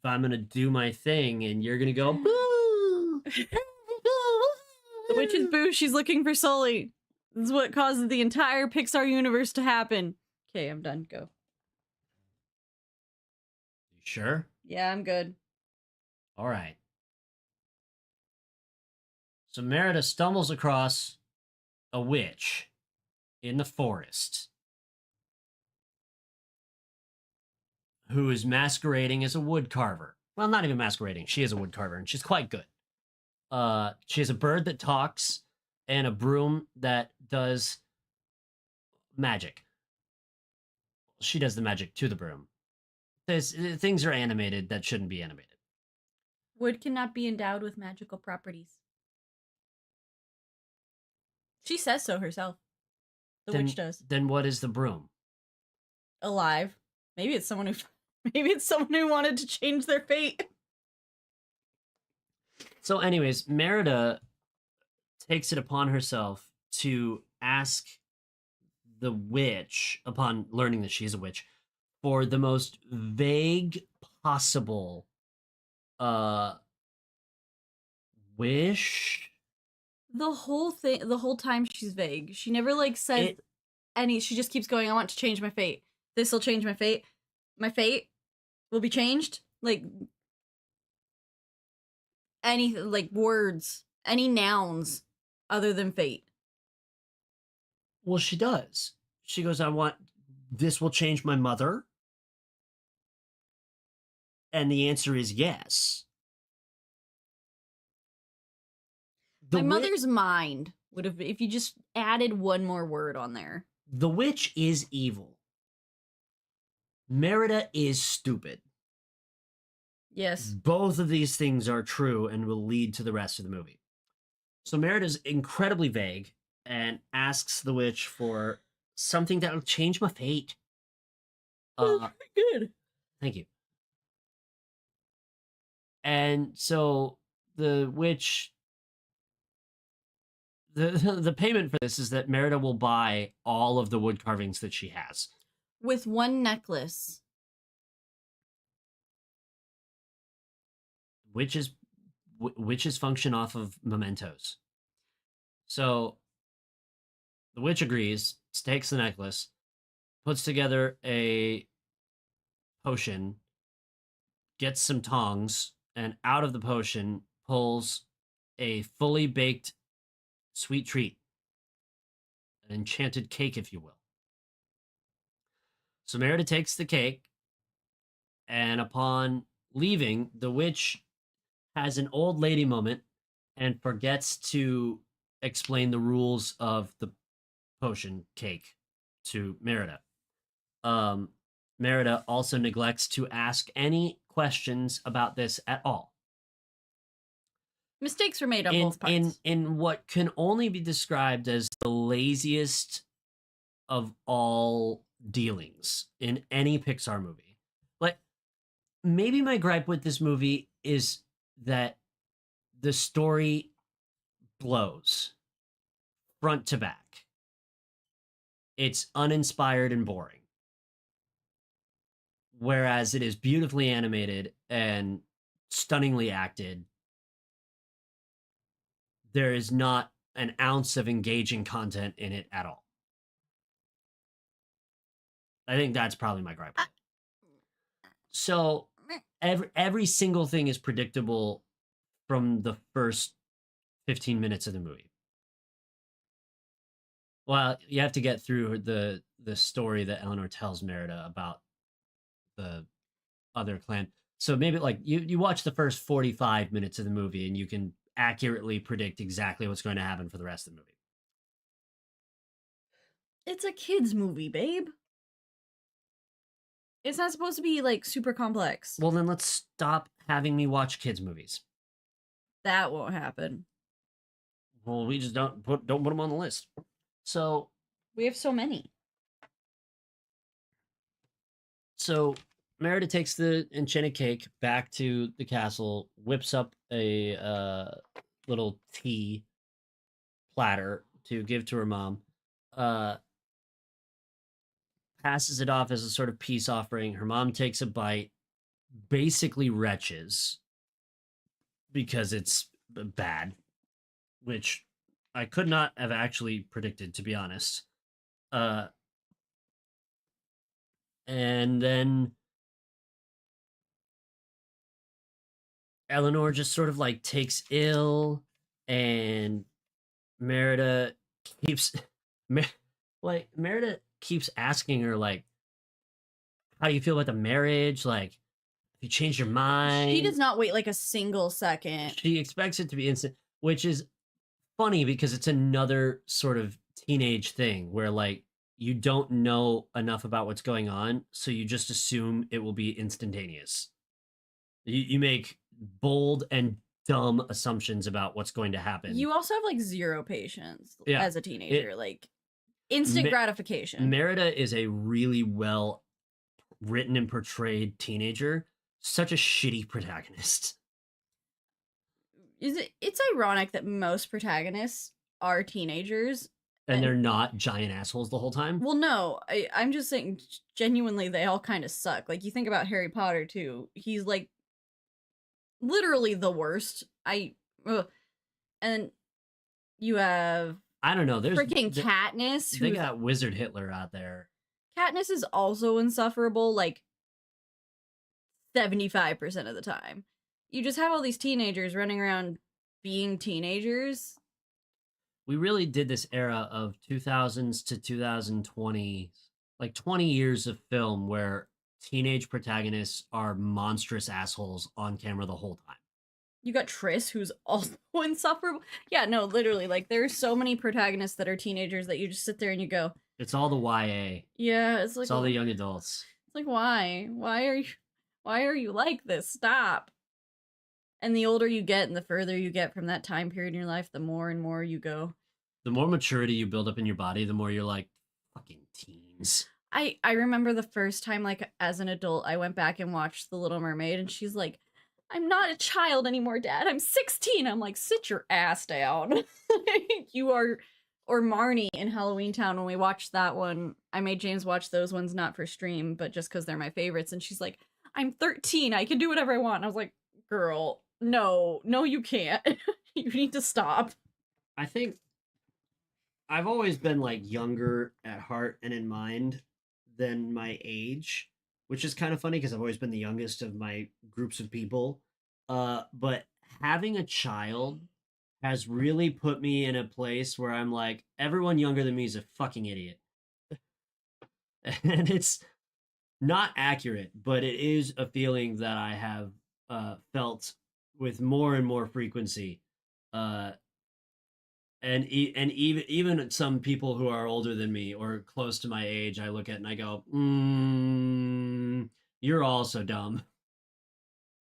I'm gonna do my thing and you're gonna go boo. The witch is Boo. She's looking for Sully. This is what causes the entire Pixar universe to happen. Okay, I'm done. Go. You sure? Yeah, I'm good. All right. So Merida stumbles across a witch in the forest who is masquerading as a wood carver. Well, not even masquerading. She is a wood carver, and she's quite good. She has a bird that talks and a broom that does magic. She does the magic to the broom. Things are animated that shouldn't be animated. Wood cannot be endowed with magical properties. She says so herself. The witch does. Then what is the broom? Alive. Maybe it's someone who wanted to change their fate. So, anyways, Merida takes it upon herself to ask the witch, upon learning that she's a witch, for the most vague possible wish. The whole time she's vague. She never says any. She just keeps going. I want to change my fate. This will change my fate. My fate will be changed. Any words, any nouns other than fate. Well, she does. She goes, this will change my mother. And the answer is yes. My mother's mind would have, if you just added one more word on there. The witch is evil. Merida is stupid. Yes. Both of these things are true and will lead to the rest of the movie. So Merida's incredibly vague and asks the witch for something that will change my fate. Good. Thank you. And so the witch, the payment for this is that Merida will buy all of the wood carvings that she has. With one necklace. Witches function off of mementos. So the witch agrees, takes the necklace, puts together a potion, gets some tongs, and out of the potion pulls a fully baked sweet treat, an enchanted cake, if you will. So Merida takes the cake, and upon leaving, the witch has an old lady moment and forgets to explain the rules of the potion cake to Merida. Merida also neglects to ask any questions about this at all. Mistakes were made on both parts. In what can only be described as the laziest of all dealings in any Pixar movie. Like, maybe my gripe with this movie is that the story blows front to back. It's uninspired and boring. Whereas it is beautifully animated and stunningly acted. There is not an ounce of engaging content in it at all. I think that's probably my gripe with it. So every single thing is predictable from the first 15 minutes of the movie. Well, you have to get through the story that Eleanor tells Merida about the other clan. So maybe you watch the first 45 minutes of the movie and you can accurately predict exactly what's going to happen for the rest of the movie. It's a kid's movie, babe. It's not supposed to be like super complex. Well, then let's stop having me watch kids movies. That won't happen. Well, we just don't put them on the list. So We have so many. So Merida takes the enchanted cake back to the castle, whips up a little tea platter to give to her mom, uh, passes it off as a sort of peace offering. Her mom takes a bite, basically retches because it's bad, which I could not have actually predicted, to be honest. Uh, and then Eleanor just sort of like takes ill, and Merida keeps Merida keeps asking her like, how do you feel about the marriage? Like, if you change your mind. She does not wait like a single second. She expects it to be instant, which is funny because it's another sort of teenage thing where like you don't know enough about what's going on, so you just assume it will be instantaneous. You make bold and dumb assumptions about what's going to happen. You also have like zero patience as a teenager. Like instant gratification. Merida is a really well written and portrayed teenager. Such a shitty protagonist. It's ironic that most protagonists are teenagers. And they're not giant assholes the whole time? Well, no. I'm just saying, genuinely, they all kind of suck. Like, you think about Harry Potter, too. He's, like, literally the worst. And you have... I don't know. There's freaking Katniss. They got Wizard Hitler out there. Katniss is also insufferable, like, 75% of the time. You just have all these teenagers running around being teenagers. We really did this era of 2000s to 2020, like 20 years of film where teenage protagonists are monstrous assholes on camera the whole time. You got Triss, who's also insufferable. Yeah, no, literally, like, there's so many protagonists that are teenagers that you just sit there and you go... It's all the YA. Yeah, it's like... It's all the young adults. It's like, why? Why are you like this? Stop. And the older you get and the further you get from that time period in your life, the more and more you go. The more maturity you build up in your body, the more you're like, fucking teens. I remember the first time, like, as an adult, I went back and watched The Little Mermaid, and she's like, I'm not a child anymore, Dad. I'm 16. I'm like, sit your ass down. You are... Or Marnie in Halloween Town, when we watched that one, I made James watch those ones not for stream, but just because they're my favorites, and she's like, I'm 13. I can do whatever I want. And I was like, girl, no, you can't. You need to stop. I think I've always been like younger at heart and in mind than my age, which is kind of funny because I've always been the youngest of my groups of people. But having a child has really put me in a place where I'm like, everyone younger than me is a fucking idiot. And it's not accurate, but it is a feeling that I have felt with more and more frequency. And even some people who are older than me or close to my age, I look at and I go, you're all so dumb.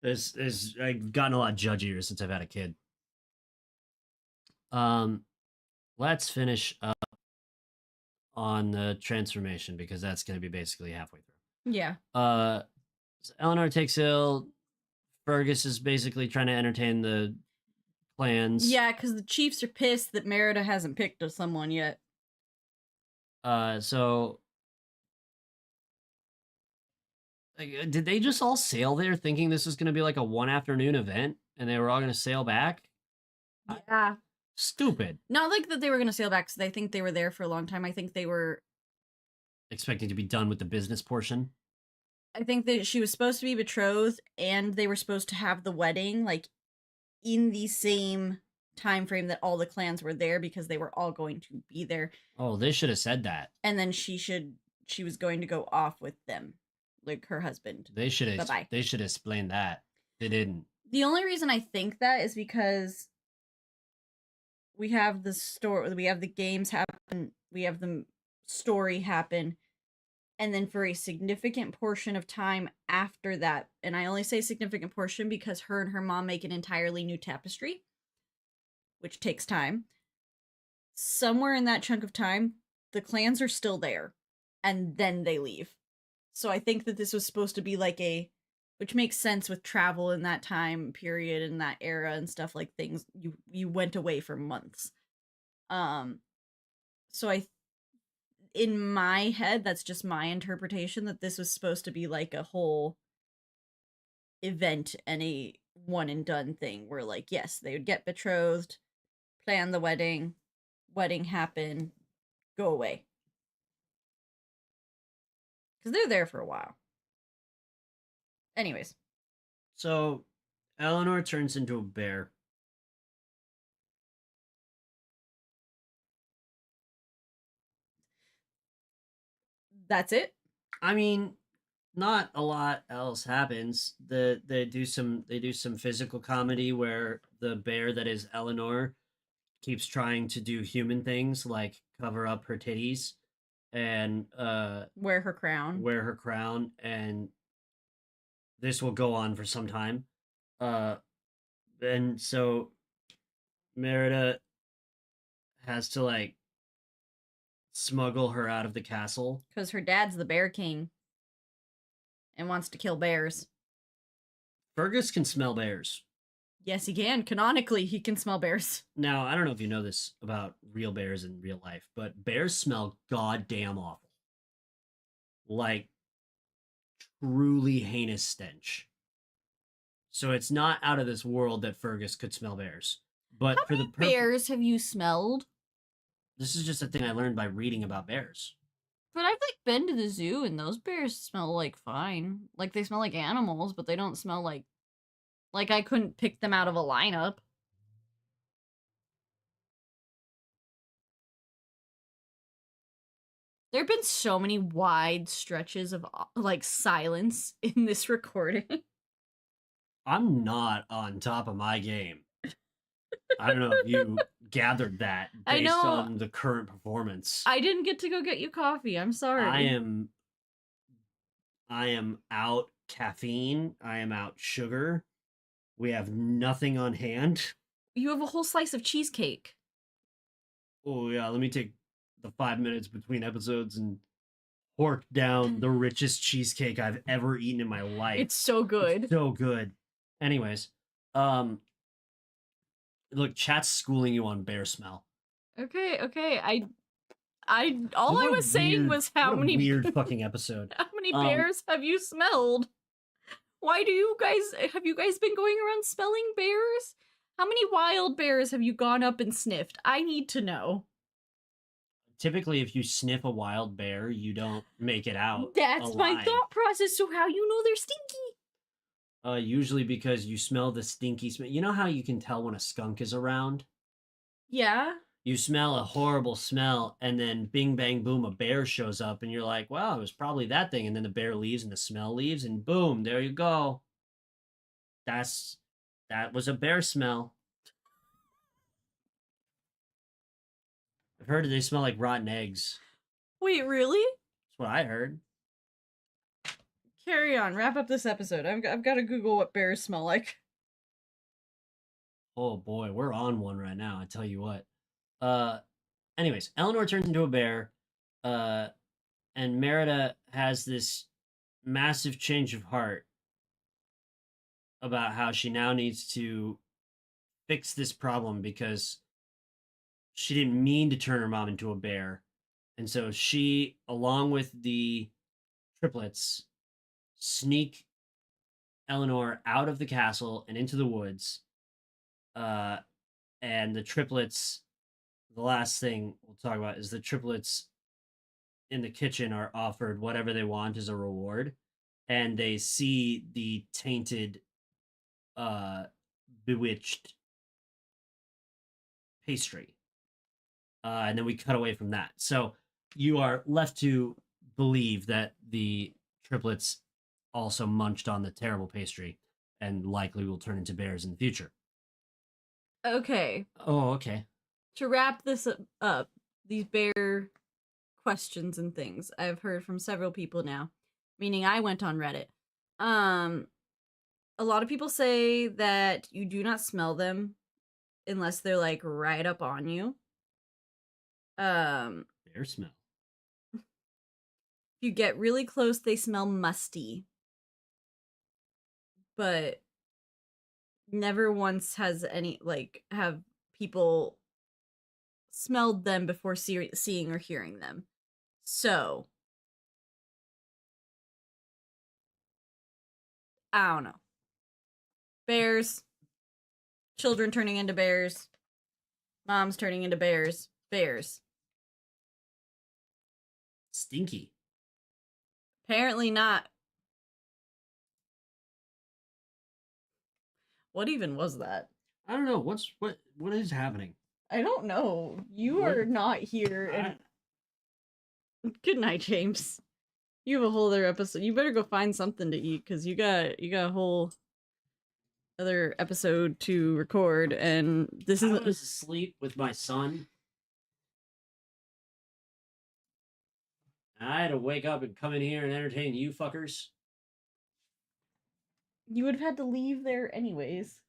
I've gotten a lot judgier since I've had a kid. Let's finish up on the transformation because that's going to be basically halfway through. Yeah. So Eleanor takes ill. Fergus is basically trying to entertain the plans. Yeah, because the Chiefs are pissed that Merida hasn't picked someone yet. So did they just all sail there thinking this was going to be like a one afternoon event and they were all going to sail back? Yeah. Stupid. Not like that they were going to sail back, because I think they were there for a long time. I think they were expecting to be done with the business portion. I think that she was supposed to be betrothed, and they were supposed to have the wedding, like, in the same time frame that all the clans were there, because they were all going to be there. Oh, they should have said that. And then she was going to go off with them, like her husband. They should have explained that. They didn't. The only reason I think that is because we have the story, we have the games happen, we have the story happen And then for a significant portion of time after that, and I only say significant portion because her and her mom make an entirely new tapestry, which takes time. Somewhere in that chunk of time, the clans are still there, and then they leave. So I think that this was supposed to be like which makes sense with travel in that time period in that era and stuff, like things you went away for months. Um, so in my head, that's just my interpretation, that this was supposed to be like a whole event and a one and done thing where, like, yes, they would get betrothed, plan the wedding happen, go away. Because they're there for a while. Anyways. So Eleanor turns into a bear. That's it? I mean, not a lot else happens. They do some physical comedy where the bear that is Eleanor keeps trying to do human things like cover up her titties and wear her crown. And this will go on for some time. And so Merida has to like smuggle her out of the castle because her dad's the Bear King and wants to kill bears. Fergus can smell bears. Yes, he can. Canonically, he can smell bears. Now, I don't know if you know this about real bears in real life, but bears smell goddamn awful. Like, truly heinous stench. So it's not out of this world that Fergus could smell bears. But how many bears have you smelled? This is just a thing I learned by reading about bears. But I've like been to the zoo and those bears smell like fine. Like they smell like animals, but they don't smell like I couldn't pick them out of a lineup. There have been so many wide stretches of like silence in this recording. I'm not on top of my game. I don't know if you gathered that based on the current performance. I didn't get to go get you coffee. I'm sorry. I am out caffeine. I am out sugar. We have nothing on hand. You have a whole slice of cheesecake. Oh yeah, let me take the 5 minutes between episodes and hork down the richest cheesecake I've ever eaten in my life. It's so good. It's so good. Anyways, look, chat's schooling you on bear smell. Okay. All I was saying was how many weird fucking episode. How many bears have you smelled? Why do you guys have you guys been going around smelling bears? How many wild bears have you gone up and sniffed? I need to know. Typically, if you sniff a wild bear, you don't make it out. That's alive. My thought process. So how you know they're stinky? Usually because you smell the stinky smell. You know how you can tell when a skunk is around? Yeah. You smell a horrible smell, and then bing, bang, boom, a bear shows up, and you're like, wow, it was probably that thing. And then the bear leaves, and the smell leaves, and boom, there you go. That was a bear smell. I've heard they smell like rotten eggs. Wait, really? That's what I heard. Carry on. Wrap up this episode. I've got to Google what bears smell like. Oh boy, we're on one right now. I tell you what. Anyways, Eleanor turns into a bear. And Merida has this massive change of heart about how she now needs to fix this problem because she didn't mean to turn her mom into a bear. And so she, along with the triplets, sneak Eleanor out of the castle and into the woods. And the triplets, the last thing we'll talk about is the triplets in the kitchen are offered whatever they want as a reward. And they see the tainted, bewitched pastry. And then we cut away from that. So you are left to believe that the triplets also munched on the terrible pastry and likely will turn into bears in the future. Okay. Oh, okay. To wrap this up, these bear questions and things I've heard from several people now, meaning I went on Reddit. Um, a lot of people say that you do not smell them unless they're like right up on you. Bear smell. If you get really close, they smell musty. But never once has any like have people smelled them before seeing or hearing them. So, I don't know. Bears, children turning into bears, moms turning into bears, bears. Stinky. Apparently not. What even was that? I don't know. What is happening? I don't know. You What? are not here. And good night, James. You have a whole other episode. You better go find something to eat because you got a whole other episode to record, and this I isn't. was asleep with my son. I had to wake up and come in here and entertain you fuckers. You would have had to leave there anyways.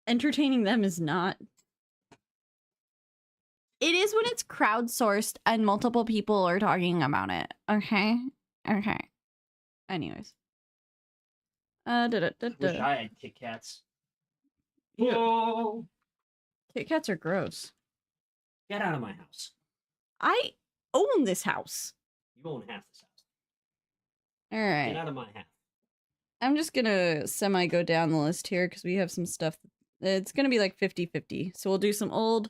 Entertaining them is not. It is when it's crowdsourced and multiple people are talking about it. Okay. Okay. Anyways. I wish I had Kit Kats. Yeah. Whoa! Kit Kats are gross. Get out of my house. I own this house. You own half this house. All right. Get out of my house. I'm just gonna semi go down the list here because we have some stuff. It's gonna be like 50-50. So we'll do some old,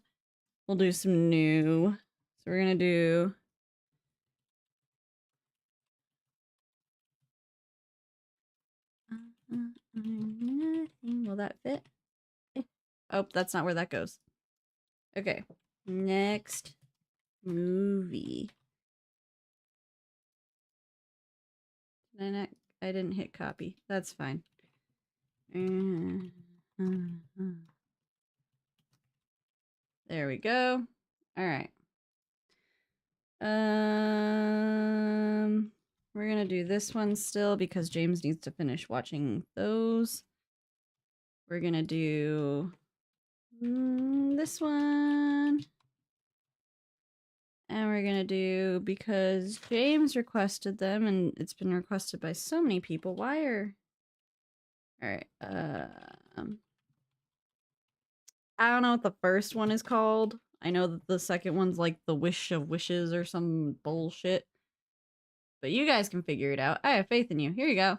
we'll do some new. So we're gonna do. Will that fit? Oh, that's not where that goes. Okay. Next movie. I didn't hit copy. That's fine. There we go. All right. We're gonna do this one still because James needs to finish watching those. We're gonna do this one. And we're gonna do, because James requested them and it's been requested by so many people. Why are... Alright, I don't know what the first one is called. I know that the second one's like The Wish of Wishes or some bullshit. But you guys can figure it out. I have faith in you. Here you go.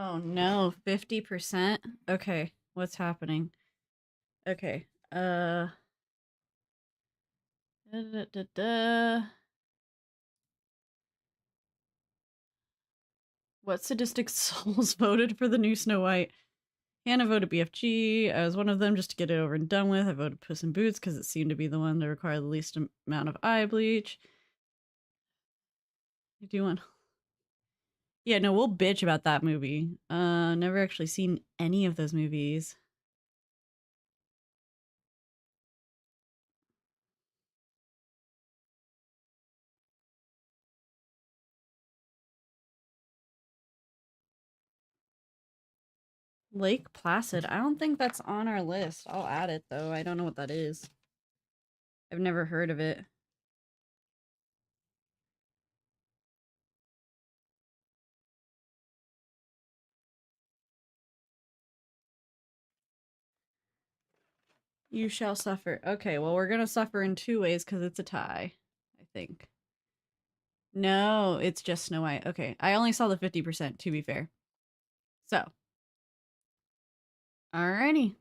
Oh no, 50%? Okay, what's happening? Okay. Da, da, da, da. What sadistic souls voted for the new Snow White? Hannah voted BFG. I was one of them just to get it over and done with. I voted Puss in Boots because it seemed to be the one that required the least amount of eye bleach. I do want. Yeah, no, we'll bitch about that movie. Never actually seen any of those movies. Lake Placid. I don't think that's on our list. I'll add it though. I don't know what that is. I've never heard of it. You shall suffer. Okay, well, we're gonna suffer in two ways because it's a tie, I think. No, it's just Snow White. Okay, I only saw the 50%, to be fair. So, alrighty.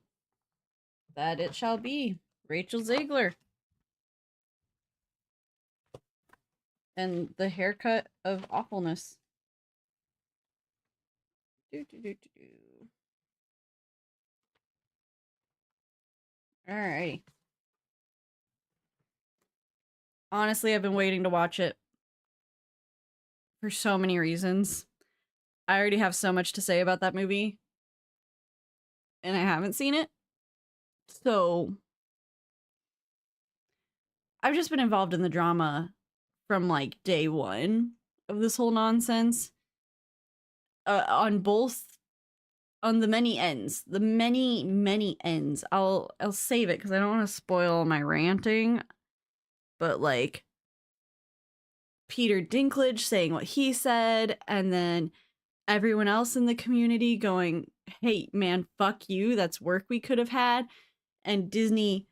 That it shall be. Rachel Ziegler. And the haircut of awfulness. Do, do, do, do, do. Alrighty. Honestly, I've been waiting to watch it for so many reasons. I already have so much to say about that movie, and I haven't seen it. So, I've just been involved in the drama from like day one of this whole nonsense. On both, on the many ends, the many ends. I'll save it because I don't want to spoil my ranting. But like Peter Dinklage saying what he said, and then everyone else in the community going, "Hey, man, fuck you. That's work we could have had," and Disney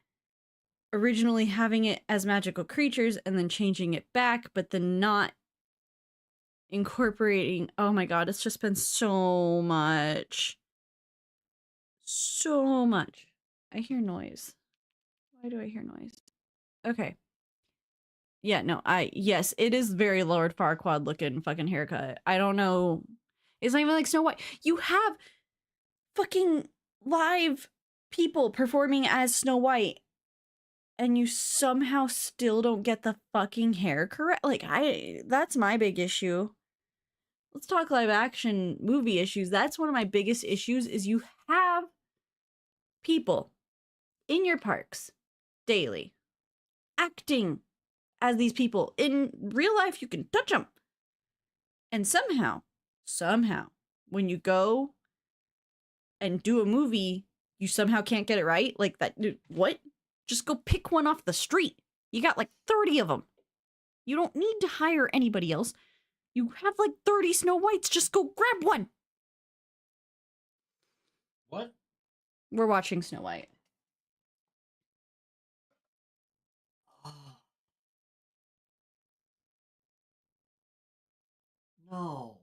originally having it as magical creatures and then changing it back, but then not incorporating. Oh my god, it's just been so much. So much. I hear noise. Why do I hear noise? Okay. Yeah, no, yes, it is very Lord Farquaad looking fucking haircut. I don't know. It's not even like Snow White. You have fucking live people performing as Snow White, and you somehow still don't get the fucking hair correct. Like, that's my big issue. Let's talk live action movie issues. That's one of my biggest issues is you have people in your parks daily acting as these people. In real life, you can touch them. And somehow, when you go and do a movie, you somehow can't get it right. Like that, what? Just go pick one off the street. You got like 30 of them. You don't need to hire anybody else. You have like 30 Snow Whites. Just go grab one. What? We're watching Snow White. No.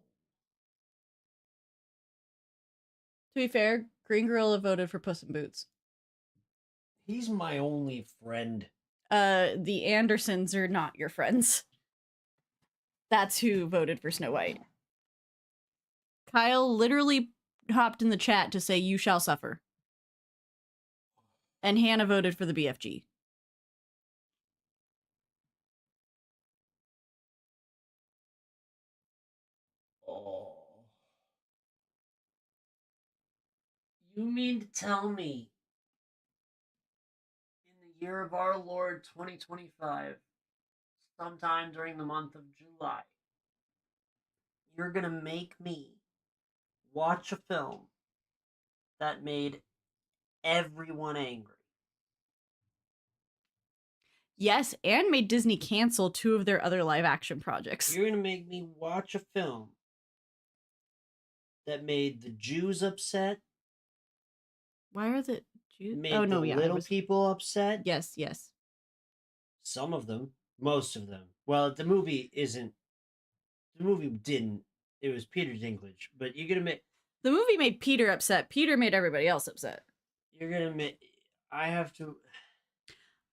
To be fair, Green Gorilla voted for Puss in Boots. He's my only friend. The Andersons are not your friends. That's who voted for Snow White. Kyle literally hopped in the chat to say, "You shall suffer." And Hannah voted for the BFG. Oh. You mean to tell me in the year of our Lord 2025, sometime during the month of July, you're going to make me watch a film that made everyone angry? Yes, and made Disney cancel two of their other live action projects. You're going to make me watch a film that made the Jews upset? Why are the Jews? Made Oh no, the yeah, little people upset? Yes, yes. Some of them, most of them. Well, the movie isn't. The movie didn't. It was Peter Dinklage, but you're gonna make. The movie made Peter upset. Peter made everybody else upset. You're gonna make. I have to.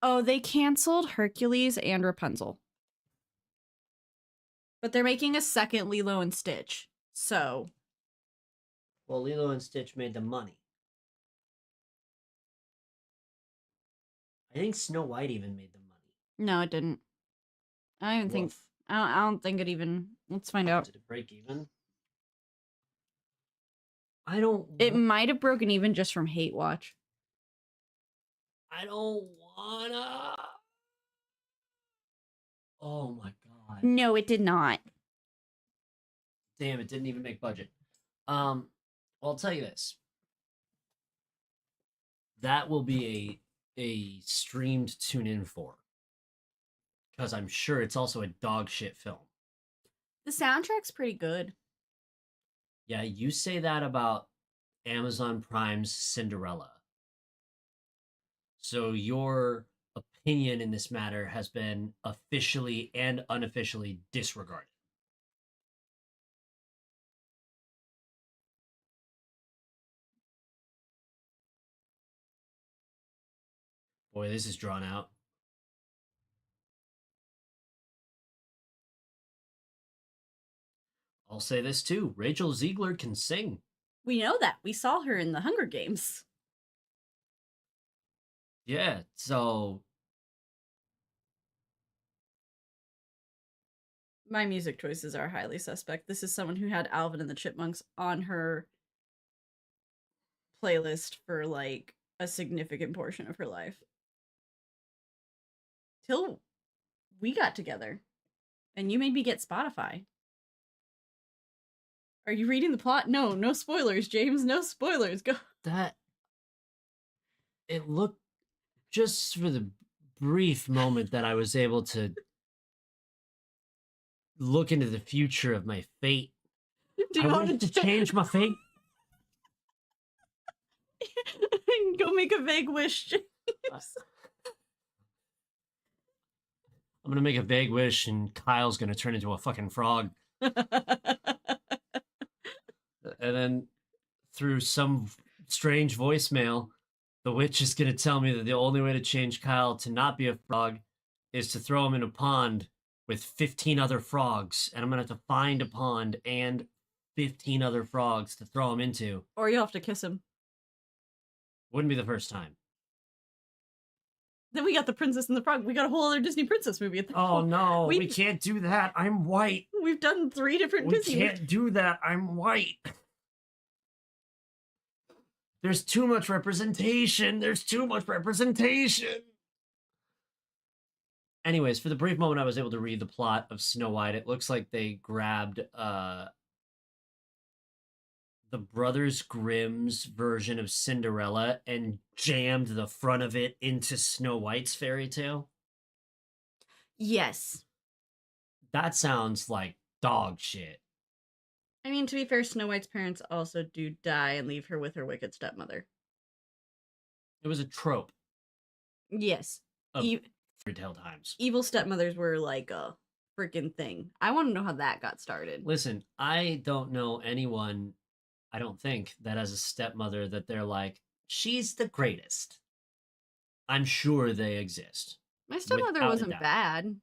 Oh, they canceled Hercules and Rapunzel. But they're making a second Lilo and Stitch. So. Well, Lilo and Stitch made the money. I think Snow White even made the money. No, it didn't. I don't think. I don't think it even. Let's find out. Did it break even? I don't. It might have broken even just from Hate Watch. I don't wanna. Oh my god. No, it did not. Damn, it didn't even make budget. I'll tell you this. That will be a streamed tune in for. Because I'm sure it's also a dog shit film. The soundtrack's pretty good. Yeah, you say that about Amazon Prime's Cinderella. So your opinion in this matter has been officially and unofficially disregarded. Boy, this is drawn out. I'll say this too. Rachel Ziegler can sing. We know that. We saw her in the Hunger Games. Yeah, so My music choices are highly suspect. This is someone who had Alvin and the Chipmunks on her playlist for like a significant portion of her life. Till we got together and you made me get Spotify. Are you reading the plot? No, no spoilers, James. No spoilers. Go. that it looked just for the brief moment that I was able to look into the future of my fate. Do you I want wanted to change my fate. Go make a vague wish, James. I'm gonna make a vague wish and Kyle's gonna turn into a fucking frog. And then through some strange voicemail, the witch is gonna tell me that the only way to change Kyle to not be a frog is to throw him in a pond with 15 other frogs. And I'm gonna have to find a pond and 15 other frogs to throw him into. Or you'll have to kiss him. Wouldn't be the first time. Then we got The Princess and the Frog. We got a whole other Disney princess movie at the Oh no, we can't do that. I'm white. We've done 3 different We Disney can't do that. I'm white. There's too much representation. There's too much representation. Anyways, for the brief moment I was able to read the plot of Snow White, it looks like they grabbed the Brothers Grimm's version of Cinderella and jammed the front of it into Snow White's fairy tale. Yes. That sounds like dog shit. I mean, to be fair, Snow White's parents also do die and leave her with her wicked stepmother. It was a trope Yes. of fairy tale times. Evil stepmothers were like a freaking thing. I want to know how that got started. Listen, I don't know anyone, I don't think, that has a stepmother that they're like, she's the greatest. I'm sure they exist. My stepmother without a wasn't doubt. bad.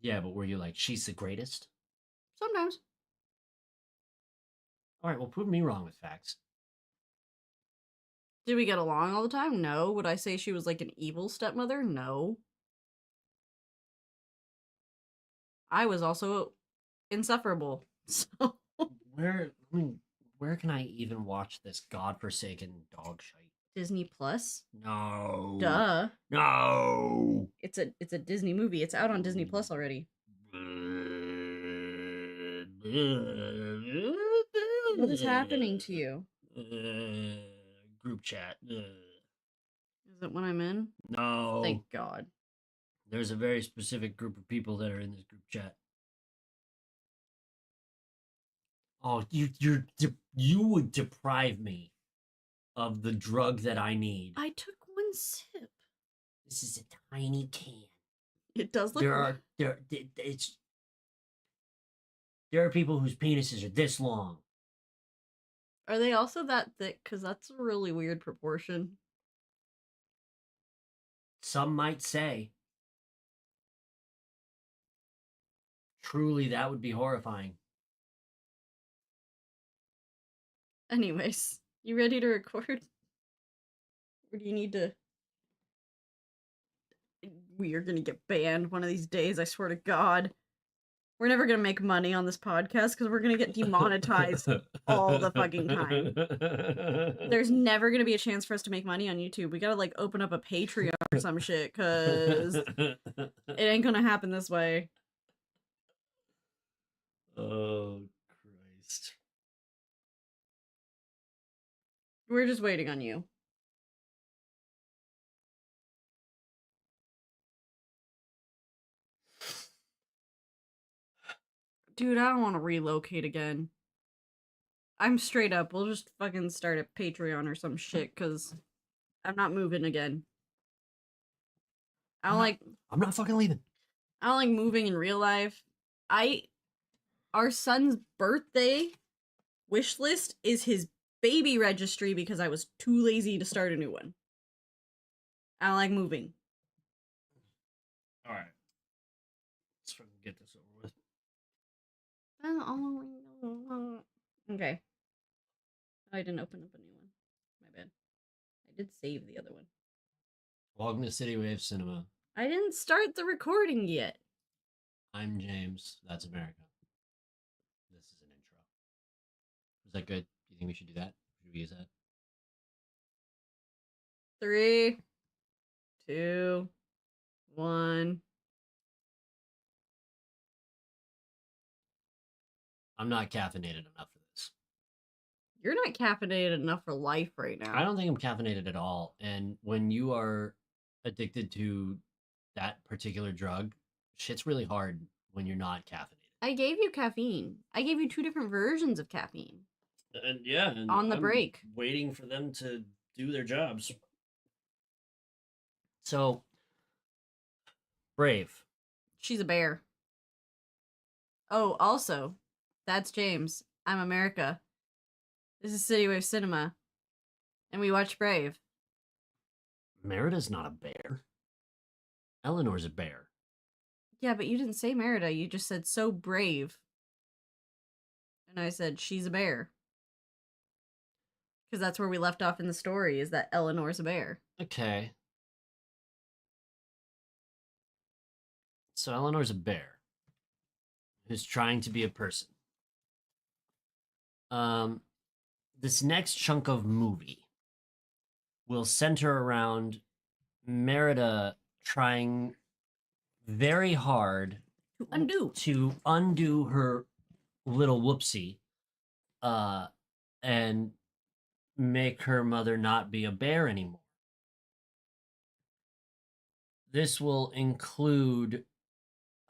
Yeah, but were you like, she's the greatest? Sometimes. All right, well, prove me wrong with facts. Did we get along all the time? No. Would I say she was like an evil stepmother? No. I was also insufferable. So Where can I even watch this godforsaken dog shite? Disney Plus? No. Duh. No. It's a Disney movie. It's out on Disney Plus already. What is happening to you? Group chat. Is it when I'm in? No. Thank God. There's a very specific group of people that are in this group chat. Oh, you would deprive me of the drug that I need. I took one sip. This is a tiny can. It does look. There's There are people whose penises are this long. Are they also that thick? Because that's a really weird proportion. Some might say. Truly, that would be horrifying. Anyways, you ready to record? Or do you need to? We are gonna get banned one of these days, I swear to God. We're never gonna make money on this podcast because we're gonna get demonetized all the fucking time. There's never gonna be a chance for us to make money on YouTube. We gotta like open up a Patreon or some shit because it ain't gonna happen this way. Oh, Christ. We're just waiting on you. Dude, I don't want to relocate again. I'm straight up. We'll just fucking start a Patreon or some shit because I'm not moving again. I don't like. I'm not fucking leaving. I don't like moving in real life. Our son's birthday wish list is his baby registry because I was too lazy to start a new one. I don't like moving. All right. Let's fucking get this over with. Okay. I didn't open up a new one. My bad. I did save the other one. Welcome to CityWavesCinema. I didn't start the recording yet. I'm James. That's America. This is an intro. Is that good? Do you think we should do that? Should we use that? 3, 2, 1. I'm not caffeinated enough for this. You're not caffeinated enough for life right now. I don't think I'm caffeinated at all. And when you are addicted to that particular drug, shit's really hard when you're not caffeinated. I gave you caffeine. I gave you 2 different versions of caffeine. And on the break. Waiting for them to do their jobs. So, Brave. She's a bear. Oh, also, that's James. I'm America. This is CityWavesCinema. And we watch Brave. Merida's not a bear. Eleanor's a bear. Yeah, but you didn't say Merida. You just said so brave. And I said she's a bear. Because that's where we left off in the story, is that Eleanor's a bear. Okay. So Eleanor's a bear who's trying to be a person. This next chunk of movie will center around Merida trying very hard to undo her little whoopsie and make her mother not be a bear anymore. This will include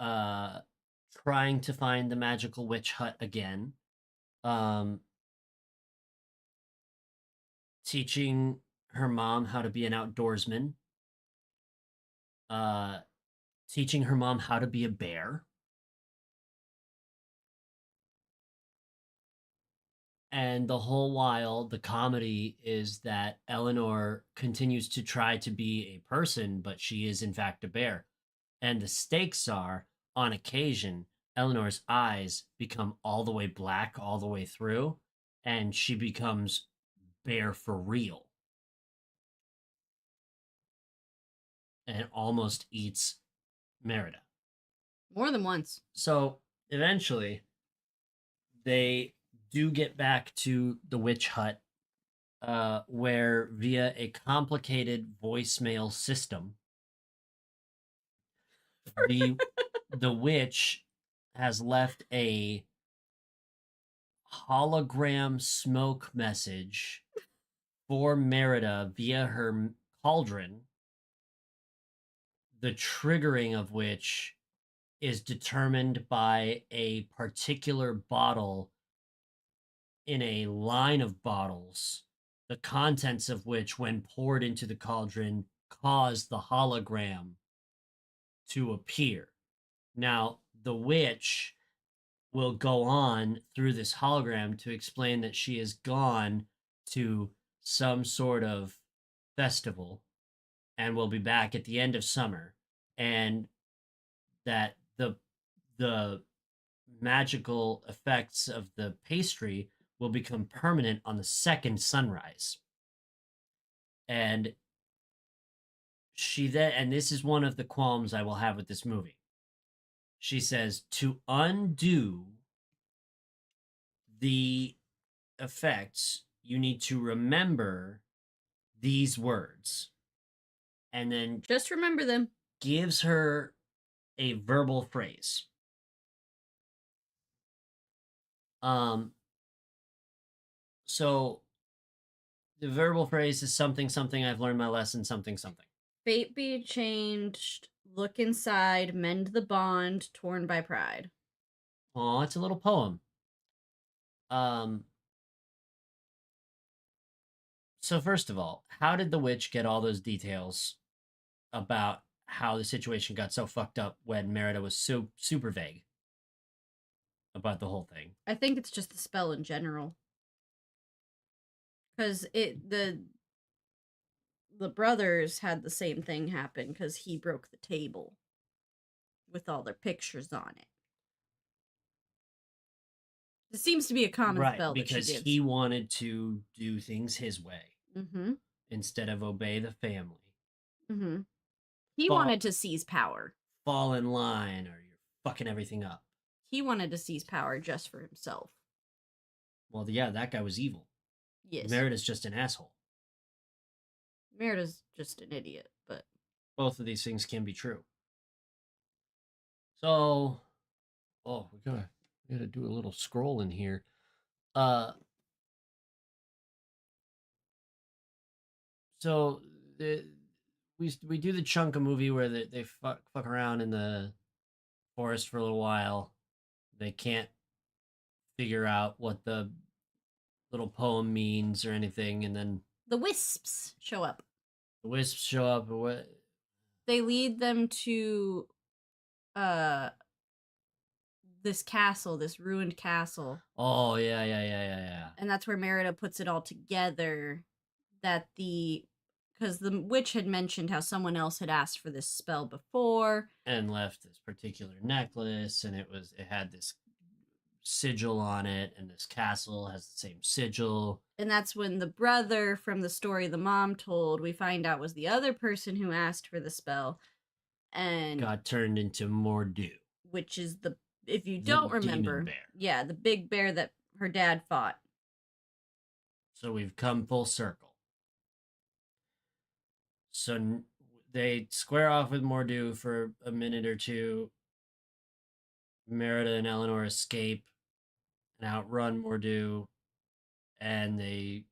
trying to find the magical witch hut again, teaching her mom how to be an outdoorsman, teaching her mom how to be a bear, and the whole while the comedy is that Eleanor continues to try to be a person, but she is in fact a bear. And the stakes are, on occasion, Eleanor's eyes become all the way black all the way through, and she becomes bear for real. And almost eats Merida. More than once. So eventually, they do get back to the witch hut, where via a complicated voicemail system, the witch has left a hologram smoke message for Merida via her cauldron, the triggering of which is determined by a particular bottle in a line of bottles, the contents of which, when poured into the cauldron, cause the hologram to appear. Now, the witch will go on through this hologram to explain that she has gone to some sort of festival and will be back at the end of summer, and that the magical effects of the pastry will become permanent on the second sunrise. And she then, and this is one of the qualms I will have with this movie. She says to undo the effects, you need to remember these words. And then Just remember them. gives her a verbal phrase. Um, so the verbal phrase is something, something, I've learned my lesson, something, something. Fate be changed, look inside, mend the bond, torn by pride. Oh, it's a little poem. Um, so first of all, how did the witch get all those details about how the situation got so fucked up when Merida was so super vague about the whole thing? I think it's just the spell in general. Because the brothers had the same thing happen because he broke the table with all their pictures on it. It seems to be a common Right, spell that she because gives. he wanted to do things his way Mm-hmm. instead of obey the family. Mm-hmm. He Fall, wanted to seize power. fall in line or you're fucking everything up. He wanted to seize power just for himself. Well, yeah, that guy was evil. Yes. Merida's just an asshole. Merida's just an idiot, but Both of these things can be true. So, oh, we gotta do a little scroll in here. Uh, so we do the chunk of movie where they fuck around in the forest for a little while. They can't figure out what the little poem means or anything, and then the wisps show up. the wisps show up. Or what? They lead them to uh this castle, this ruined castle. Oh yeah. And that's where Merida puts it all together that because the witch had mentioned how someone else had asked for this spell before And left this particular necklace, and it had this sigil on it, and this castle has the same sigil. And that's when the brother from the story the mom told, we find out was the other person who asked for the spell and got turned into Mordu, which is if you don't remember, demon bear. Yeah, the big bear that her dad fought. So we've come full circle. So they square off with Mordu for a minute or two. Merida and Eleanor escape and outrun Mordu, and they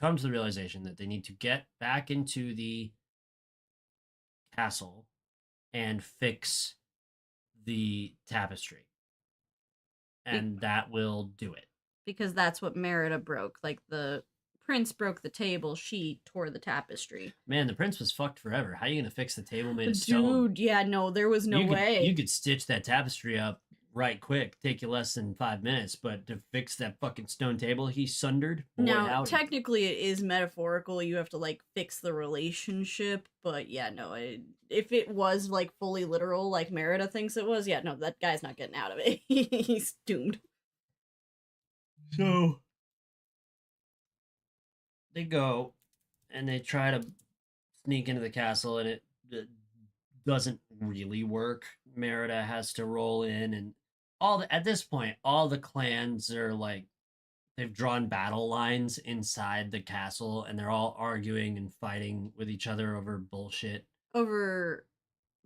come to the realization that they need to get back into the castle and fix the tapestry. And that will do it. Because that's what Merida broke. Like the prince broke the table, she tore the tapestry. Man, the prince was fucked forever. How are you gonna fix the table made of stone? Dude, yeah, no, there was no way. You could stitch that tapestry up right quick, take you less than 5 minutes, but to fix that fucking stone table he sundered, boy, now, howdy. technically it is metaphorical. You have to like fix the relationship, but yeah, no, if it was like fully literal like Merida thinks it was, yeah, no, that guy's not getting out of it. He's doomed. So they go and they try to sneak into the castle, and it doesn't really work. Merida has to roll in, and at this point, all the clans are like, they've drawn battle lines inside the castle, and they're all arguing and fighting with each other over bullshit. Over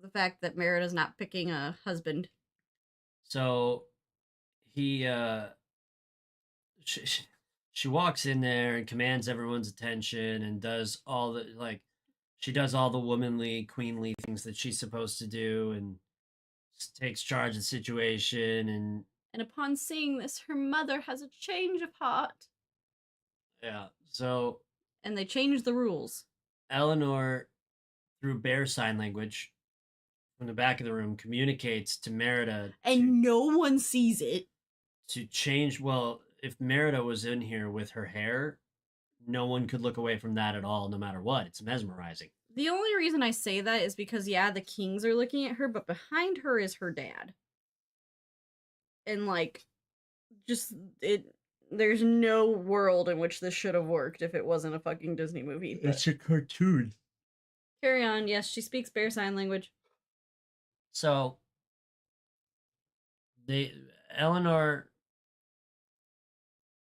the fact that Merida's not picking a husband. So he she walks in there and commands everyone's attention and does all the she does all the womanly, queenly things that she's supposed to do, and takes charge of the situation. And upon seeing this, her mother has a change of heart. Yeah, so and they changed the rules. Eleanor, through bear sign language, from the back of the room, communicates to Merida, and no one sees it. to change. Well, if Merida was in here with her hair, no one could look away from that at all, no matter what. It's mesmerizing. The only reason I say that is because, yeah, the kings are looking at her, but behind her is her dad. And, like, just, there's no world in which this should have worked if it wasn't a fucking Disney movie. It's a cartoon. Carry on. Yes, she speaks bear sign language. So Eleanor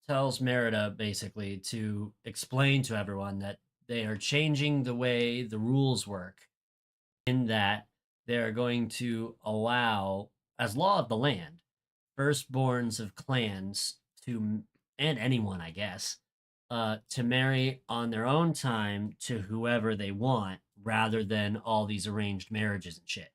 tells Merida basically to explain to everyone that they are changing the way the rules work, in that they're going to allow, as law of the land, firstborns of clans to, and anyone, I guess, to marry on their own time to whoever they want, rather than all these arranged marriages and shit.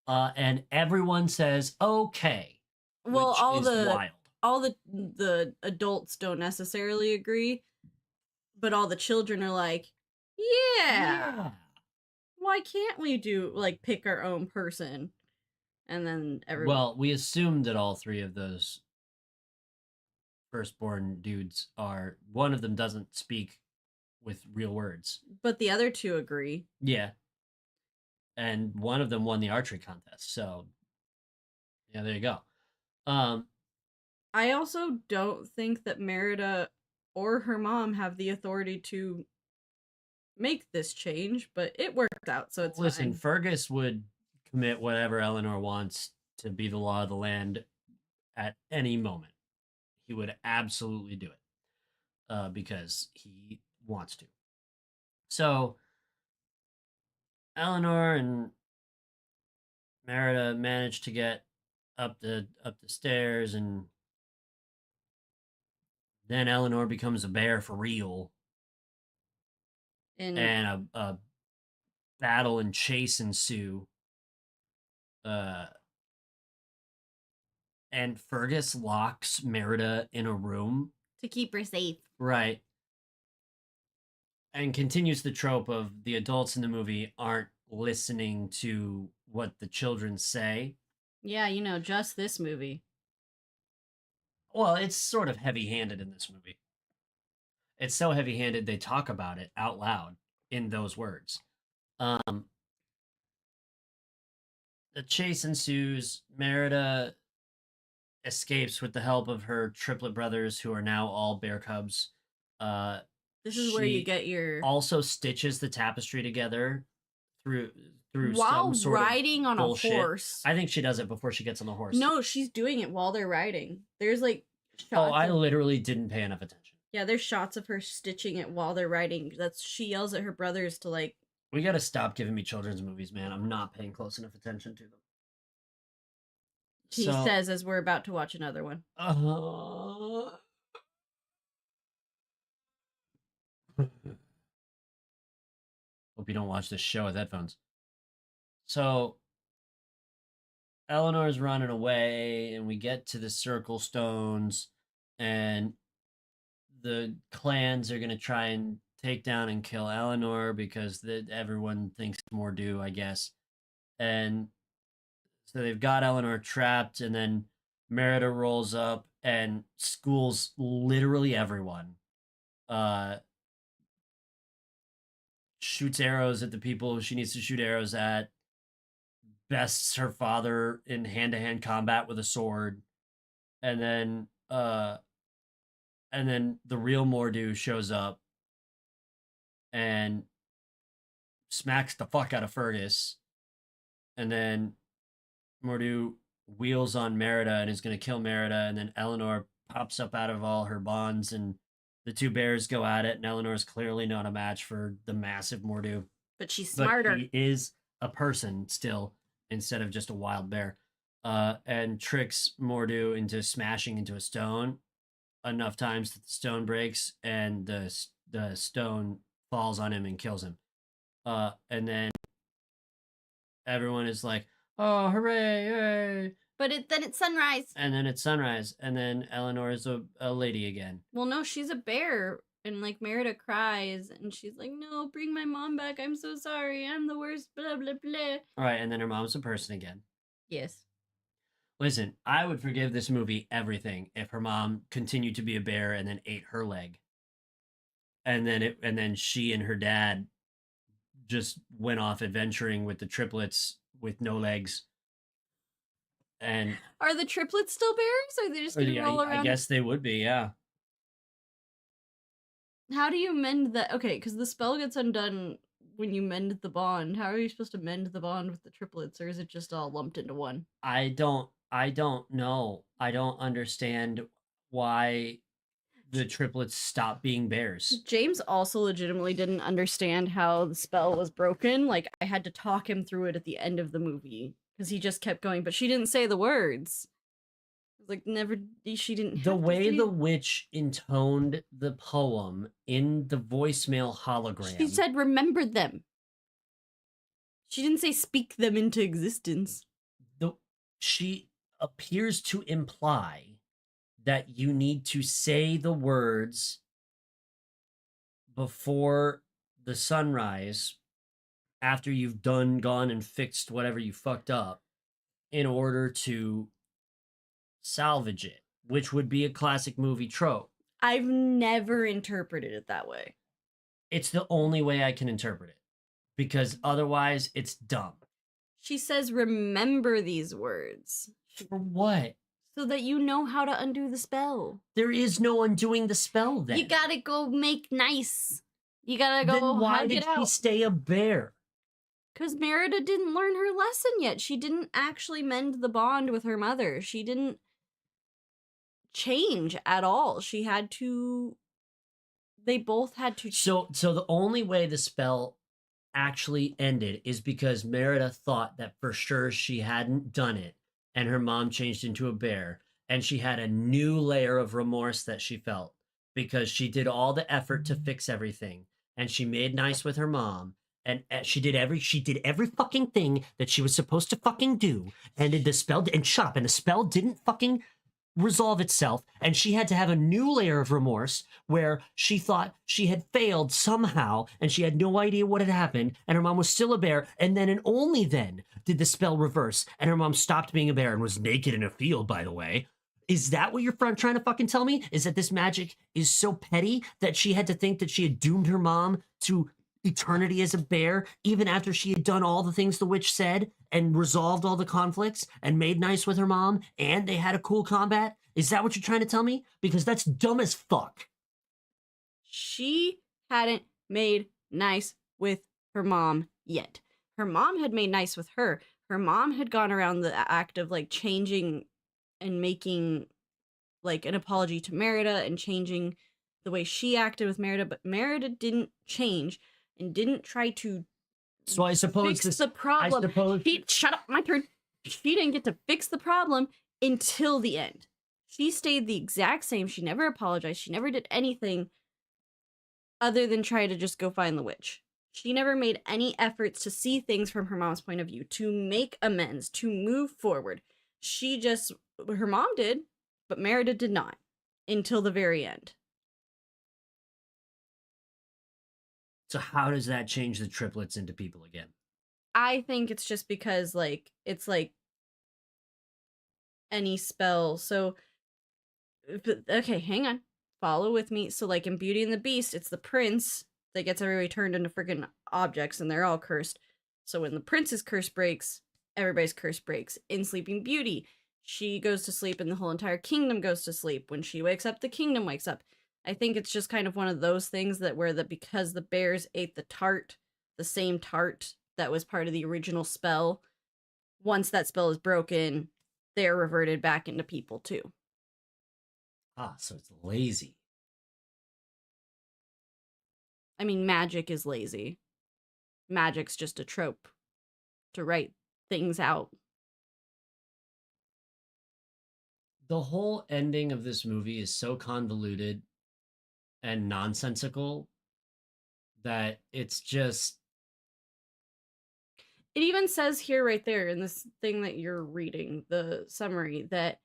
And everyone says okay, Well, which all is the wild. all the adults don't necessarily agree, but all the children are like, yeah. Why can't we do, like, pick our own person? And then everyone. Well, we assumed that all three of those firstborn dudes are. One of them doesn't speak with real words. But the other two agree. Yeah. And one of them won the archery contest. So, yeah, there you go. I also don't think that Merida or her mom have the authority to make this change, but it worked out, so it's listen, fine. Fergus would commit whatever Eleanor wants to be the law of the land at any moment. He would absolutely do it because he wants to. So, Eleanor and Merida managed to get up the stairs, and then Eleanor becomes a bear for real, and a battle and chase ensue. And Fergus locks Merida in a room to keep her safe. Right. And continues the trope of the adults in the movie aren't listening to what the children say. Yeah, just this movie. Well, it's sort of heavy-handed in this movie. It's so heavy-handed they talk about it out loud in those words. The chase ensues. Merida escapes with the help of her triplet brothers, who are now all bear cubs. This is where you get your. Also stitches the tapestry together through while some sort riding of on bullshit. A horse. I think she does it before she gets on the horse. No, she's doing it while they're riding. There's like shots. I literally didn't pay enough attention. Yeah, there's shots of her stitching it while they're riding. She yells at her brothers to, like. We gotta stop giving me children's movies, man. I'm not paying close enough attention to them. He says as we're about to watch another one. Hope you don't watch this show with headphones. So Eleanor's running away, and we get to the circle stones, and the clans are gonna try and take down and kill Eleanor because everyone thinks more do, I guess. And so they've got Eleanor trapped, and then Merida rolls up and schools literally everyone. Shoots arrows at the people she needs to shoot arrows at. Bests her father in hand-to-hand combat with a sword. And then the real Mordu shows up and smacks the fuck out of Fergus. And then Mordu wheels on Merida and is going to kill Merida, and then Eleanor pops up out of all her bonds, and the two bears go at it, and Eleanor's clearly not a match for the massive Mordu. But she's smarter. But he is a person still, instead of just a wild bear. And tricks Mordu into smashing into a stone enough times that the stone breaks, and the stone falls on him and kills him. And then everyone is like, oh, hooray, hooray. But then it's sunrise. And then it's sunrise. And then Eleanor is a lady again. Well, no, she's a bear. And, like, Merida cries. And she's like, no, bring my mom back. I'm so sorry. I'm the worst. Blah, blah, blah. All right. And then her mom's a person again. Yes. Listen, I would forgive this movie everything if her mom continued to be a bear and then ate her leg. And then she and her dad just went off adventuring with the triplets with no legs. And Are the triplets still bears? Or are they just gonna yeah, roll I around? guess they would be, yeah. How do you mend that? Okay, because the spell gets undone when you mend the bond. How are you supposed to mend the bond with the triplets, or is it just all lumped into one? I don't know. I don't understand why the triplets stop being bears. James also legitimately didn't understand how the spell was broken. Like, I had to talk him through it at the end of the movie because he just kept going, but she didn't say the words. Like, never, she didn't The have to way say the it. witch intoned the poem in the voicemail She hologram, said, remember them. She didn't say speak them into existence. she appears to imply that you need to say the words before the sunrise after you've gone and fixed whatever you fucked up in order to salvage it, which would be a classic movie trope. I've never interpreted it that way. It's the only way I can interpret it because otherwise it's dumb. She says, remember these words. For what? So that you know how to undo the spell. There is no undoing the spell then. You gotta go make nice. You gotta go Then why hug did it she out. stay a bear? Because Merida didn't learn her lesson yet. She didn't actually mend the bond with her mother. She didn't change at all. She had to. They both had to. So the only way the spell actually ended is because Merida thought that for sure she hadn't done it, and her mom changed into a bear, and she had a new layer of remorse that she felt because she did all the effort to fix everything, and she made nice with her mom, and she did every fucking thing that she was supposed to fucking do, and the spell and shut up, and the spell didn't fucking resolve itself, and she had to have a new layer of remorse where she thought she had failed somehow and she had no idea what had happened, and her mom was still a bear, and then and only then did the spell reverse and her mom stopped being a bear and was naked in a field, by the way. Is that what you're trying to fucking tell me? Is that this magic is so petty that she had to think that she had doomed her mom to eternity as a bear, even after she had done all the things the witch said and resolved all the conflicts and made nice with her mom and they had a cool combat? Is that what you're trying to tell me? Because that's dumb as fuck. She hadn't made nice with her mom yet. Her mom had made nice with her. Her mom had gone around the act of like changing and making like an apology to Merida and changing the way she acted with Merida, but Merida didn't change and didn't try to So I suppose fix the problem. Shut up, my turn. She didn't get to fix the problem until the end. She stayed the exact same. She never apologized. She never did anything other than try to just go find the witch. She never made any efforts to see things from her mom's point of view, to make amends, to move forward. Her mom did, but Merida did not until the very end. So how does that change the triplets into people again? I think it's just because, like, it's like any spell. So, okay, hang on. Follow with me. So, like in Beauty and the Beast, it's the prince that gets everybody turned into freaking objects and they're all cursed. So, when the prince's curse breaks, everybody's curse breaks. In Sleeping Beauty, she goes to sleep and the whole entire kingdom goes to sleep. When she wakes up, the kingdom wakes up. I think it's just kind of one of those things that because the bears ate the same tart that was part of the original spell, once that spell is broken, they're reverted back into people too. Ah, so it's lazy. I mean, magic is lazy. Magic's just a trope to write things out. The whole ending of this movie is so convoluted and nonsensical that it's just. It even says here right there in this thing that you're reading, the summary, that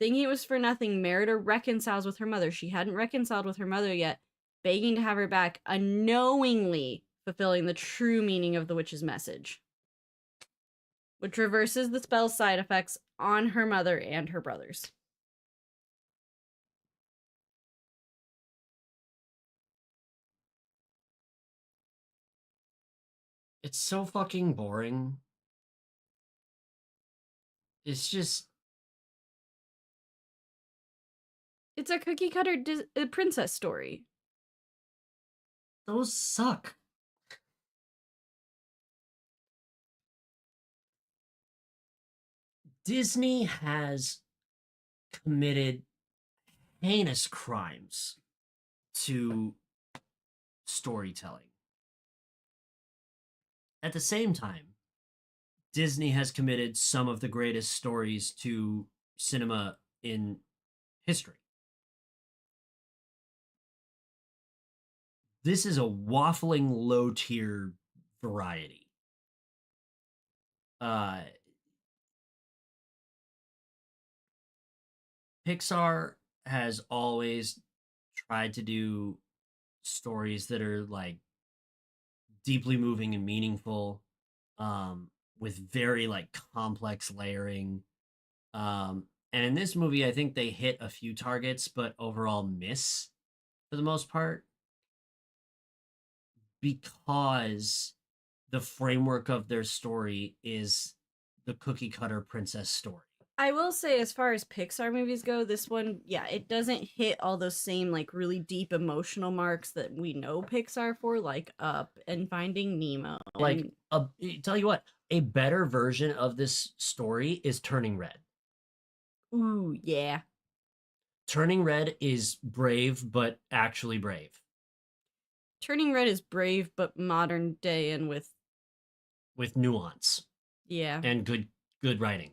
thinking it was for nothing, Merida reconciles with her mother. She hadn't reconciled with her mother yet, begging to have her back, unknowingly fulfilling the true meaning of the witch's message. which reverses the spell's side effects on her mother and her brothers. It's so fucking boring. It's just It's a cookie cutter princess story. those suck. Disney has committed heinous crimes to storytelling. At the same time, Disney has committed some of the greatest stories to cinema in history. This is a waffling low tier variety. Uh, Pixar has always tried to do stories that are like deeply moving and meaningful, with very like complex layering. And in this movie, I think they hit a few targets, but overall miss for the most part because the framework of their story is the cookie cutter princess story. I will say, as far as Pixar movies go, this one, yeah, it doesn't hit all those same like really deep emotional marks that we know Pixar for, like Up and Finding Nemo. Like, And tell you what, a better version of this story is Turning Red. ooh, yeah. Turning Red is brave, but actually brave. Turning Red is brave but modern day and with nuance yeah. and good writing.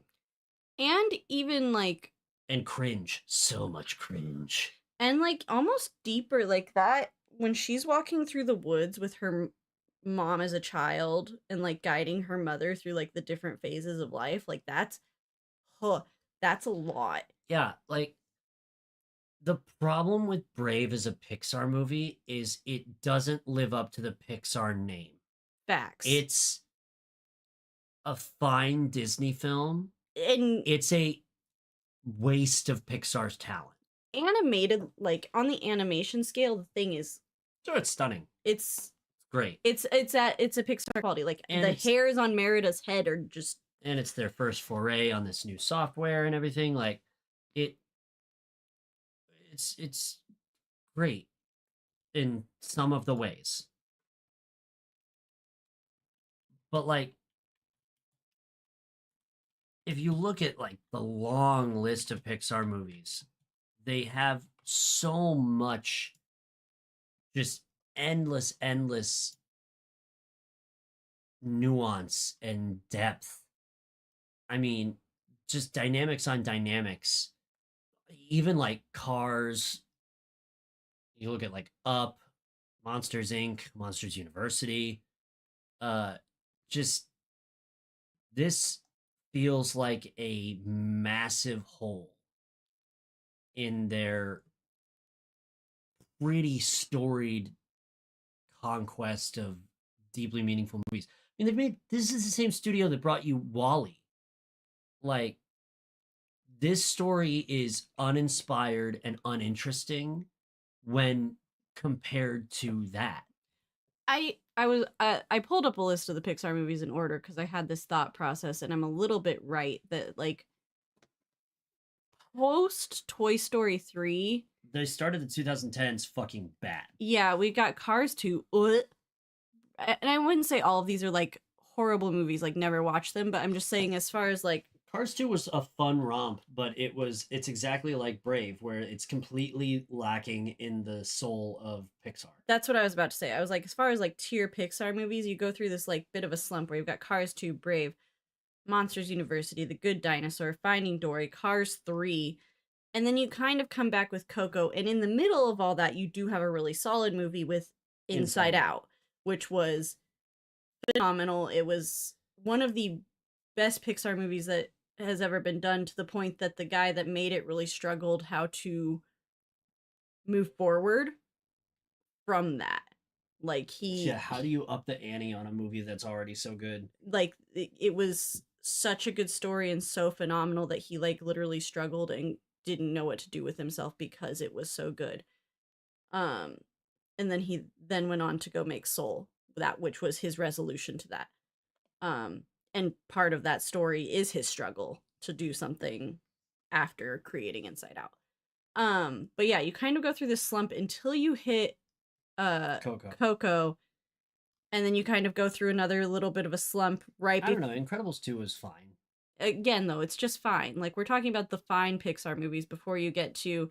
And even like And cringe. So much cringe. and like almost deeper like that when she's walking through the woods with her mom as a child and like guiding her mother through like the different phases of life, like huh, that's a lot. Yeah, like the problem with Brave as a Pixar movie is it doesn't live up to the Pixar name. Facts. It's a fine Disney film. And It's a waste of Pixar's talent. animated, like on the animation scale, the thing is So it's stunning. it's Great. it's a Pixar quality. Like And the hairs on Merida's head are just and it's their first foray on this new software and everything. Like it it's great in some of the ways. But like if you look at like the long list of Pixar movies, they have so much just endless nuance and depth. I mean, just dynamics on dynamics. Even like Cars, you look at like Up, Monsters Inc., Monsters University. Uh just this feels like a massive hole in their pretty storied conquest of deeply meaningful movies. I mean, they've made this is the same studio that brought you Wally. Like, this story is uninspired and uninteresting when compared to that. I pulled up a list of the Pixar movies in order because I had this thought process, and I'm a little bit right that like post Toy Story 3, They started the 2010s fucking bad. yeah, we got Cars 2. And I wouldn't say all of these are like horrible movies, like never watched them, but I'm just saying as far as like Cars 2 was a fun romp, but it's exactly like Brave, where it's completely lacking in the soul of Pixar. that's what I was about to say. I was like, as far as like tier Pixar movies, you go through this like bit of a slump where you've got Cars 2, Brave, Monsters University, The Good Dinosaur, Finding Dory, Cars 3, and then you kind of come back with Coco. And in the middle of all that, you do have a really solid movie with Inside Out, which was phenomenal. It was one of the best Pixar movies that has ever been done, to the point that the guy that made it really struggled how to move forward from that. Like Yeah, how do you up the ante on a movie that's already so good? like it was such a good story and so phenomenal that he like literally struggled and didn't know what to do with himself because it was so good. Um, and then he then went on to go make Soul, that which was his resolution to that. Um, and part of that story is his struggle to do something after creating Inside Out. But yeah, you kind of go through this slump until you hit Coco. Coco, and then you kind of go through another little bit of a slump right I don't know. Incredibles 2 was fine. again though, it's just fine. Like we're talking about the fine Pixar movies before you get to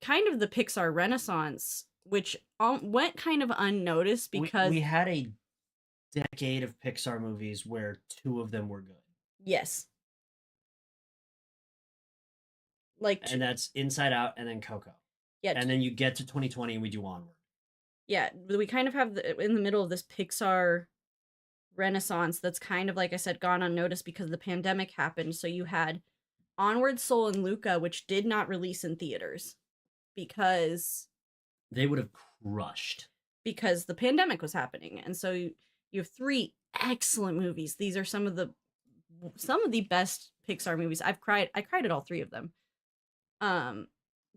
kind of the Pixar renaissance, which went kind of unnoticed because We had a decade of Pixar movies where 2 of them were good. yes, like And that's Inside Out and then Coco. yeah, And then you get to 2020 and we do Onward. yeah, we kind of have in the middle of this Pixar renaissance that's kind of like I said gone unnoticed because the pandemic happened. So you had Onward, Soul, and Luca, which did not release in theaters because They would have crushed. the pandemic was happening, and so you have three excellent movies. These are some of the best Pixar movies. I cried at all three of them.